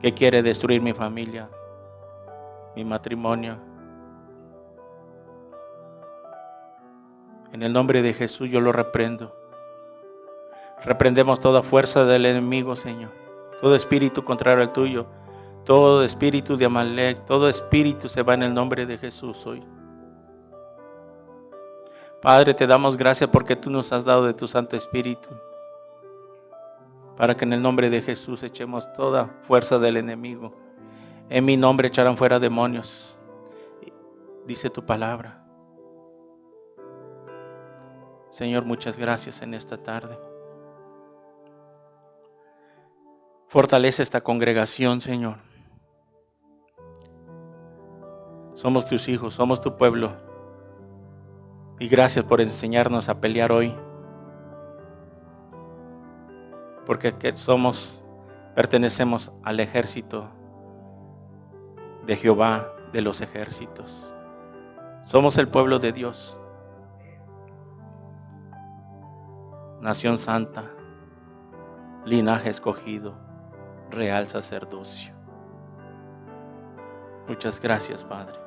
[SPEAKER 1] que quiere destruir mi familia, mi matrimonio. En el nombre de Jesús yo lo reprendo. Reprendemos toda fuerza del enemigo, Señor. Todo espíritu contrario al tuyo. Todo espíritu de Amalek. Todo espíritu se va en el nombre de Jesús hoy. Padre, te damos gracias porque tú nos has dado de tu Santo Espíritu. Para que en el nombre de Jesús echemos toda fuerza del enemigo. En mi nombre echarán fuera demonios. Dice tu palabra. Señor, muchas gracias en esta tarde. Fortalece esta congregación, Señor. Somos tus hijos, somos tu pueblo. Y gracias por enseñarnos a pelear hoy. porque pertenecemos al ejército de Jehová de los ejércitos. Somos el pueblo de Dios, nación santa, linaje escogido, real sacerdocio. Muchas gracias, Padre.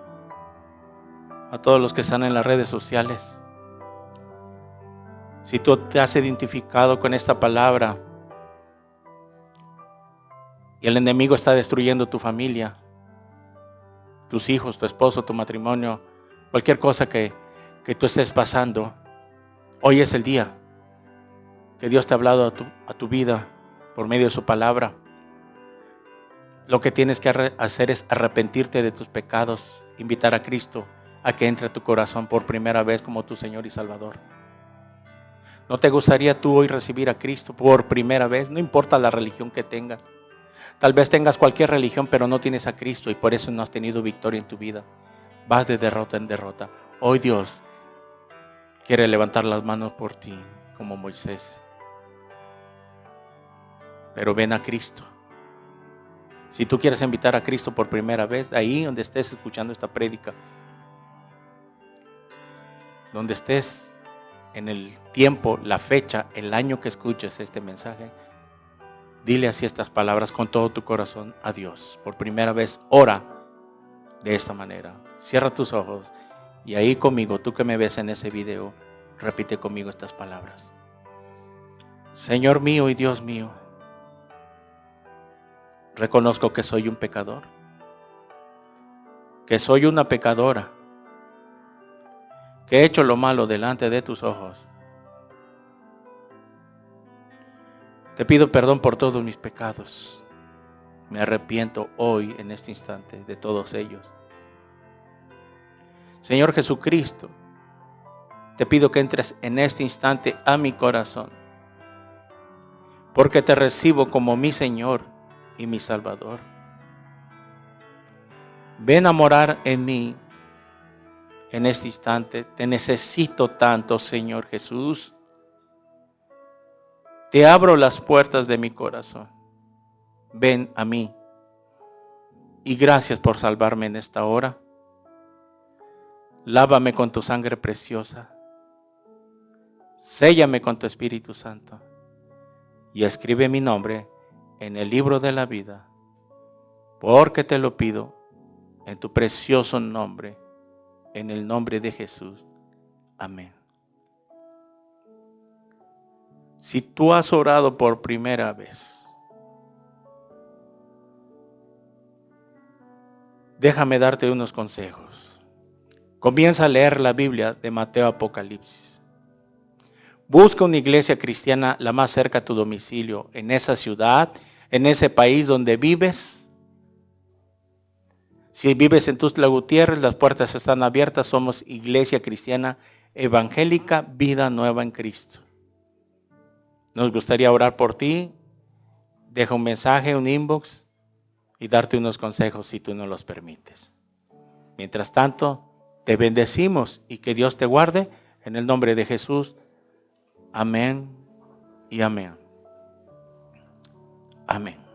[SPEAKER 1] A todos los que están en las redes sociales, si tú te has identificado con esta palabra y el enemigo está destruyendo tu familia, tus hijos, tu esposo, tu matrimonio, cualquier cosa que tú estés pasando, hoy es el día que Dios te ha hablado a tu vida por medio de su palabra. Lo que tienes que hacer es arrepentirte de tus pecados, invitar a Cristo a que entre a tu corazón por primera vez como tu Señor y Salvador. ¿No te gustaría tú hoy recibir a Cristo por primera vez? No importa la religión que tengas. Tal vez tengas cualquier religión, pero no tienes a Cristo y por eso no has tenido victoria en tu vida. Vas de derrota en derrota. Hoy Dios quiere levantar las manos por ti, como Moisés. Pero ven a Cristo. Si tú quieres invitar a Cristo por primera vez, ahí donde estés escuchando esta prédica, donde estés en el tiempo, la fecha, el año que escuches este mensaje, dile así estas palabras con todo tu corazón a Dios. Por primera vez, ora de esta manera. Cierra tus ojos y ahí conmigo, tú que me ves en ese video, repite conmigo estas palabras. Señor mío y Dios mío, reconozco que soy un pecador, que soy una pecadora, que he hecho lo malo delante de tus ojos. Te pido perdón por todos mis pecados. Me arrepiento hoy, en este instante, de todos ellos. Señor Jesucristo, te pido que entres en este instante a mi corazón, porque te recibo como mi Señor y mi Salvador. Ven a morar en mí en este instante. Te necesito tanto, Señor Jesús. Te abro las puertas de mi corazón. Ven a mí. Y gracias por salvarme en esta hora. Lávame con tu sangre preciosa. Séllame con tu Espíritu Santo. Y escribe mi nombre en el libro de la vida. Porque te lo pido en tu precioso nombre. En el nombre de Jesús. Amén. Si tú has orado por primera vez, déjame darte unos consejos. Comienza a leer la Biblia de Mateo a Apocalipsis. Busca una iglesia cristiana la más cerca a tu domicilio, en esa ciudad, en ese país donde vives. Si vives en Tuxtla Gutiérrez, las puertas están abiertas. Somos Iglesia Cristiana Evangélica Vida Nueva en Cristo. Nos gustaría orar por ti. Deja un mensaje, un inbox y darte unos consejos si tú no los permites. Mientras tanto, te bendecimos y que Dios te guarde en el nombre de Jesús. Amén y amén. Amén.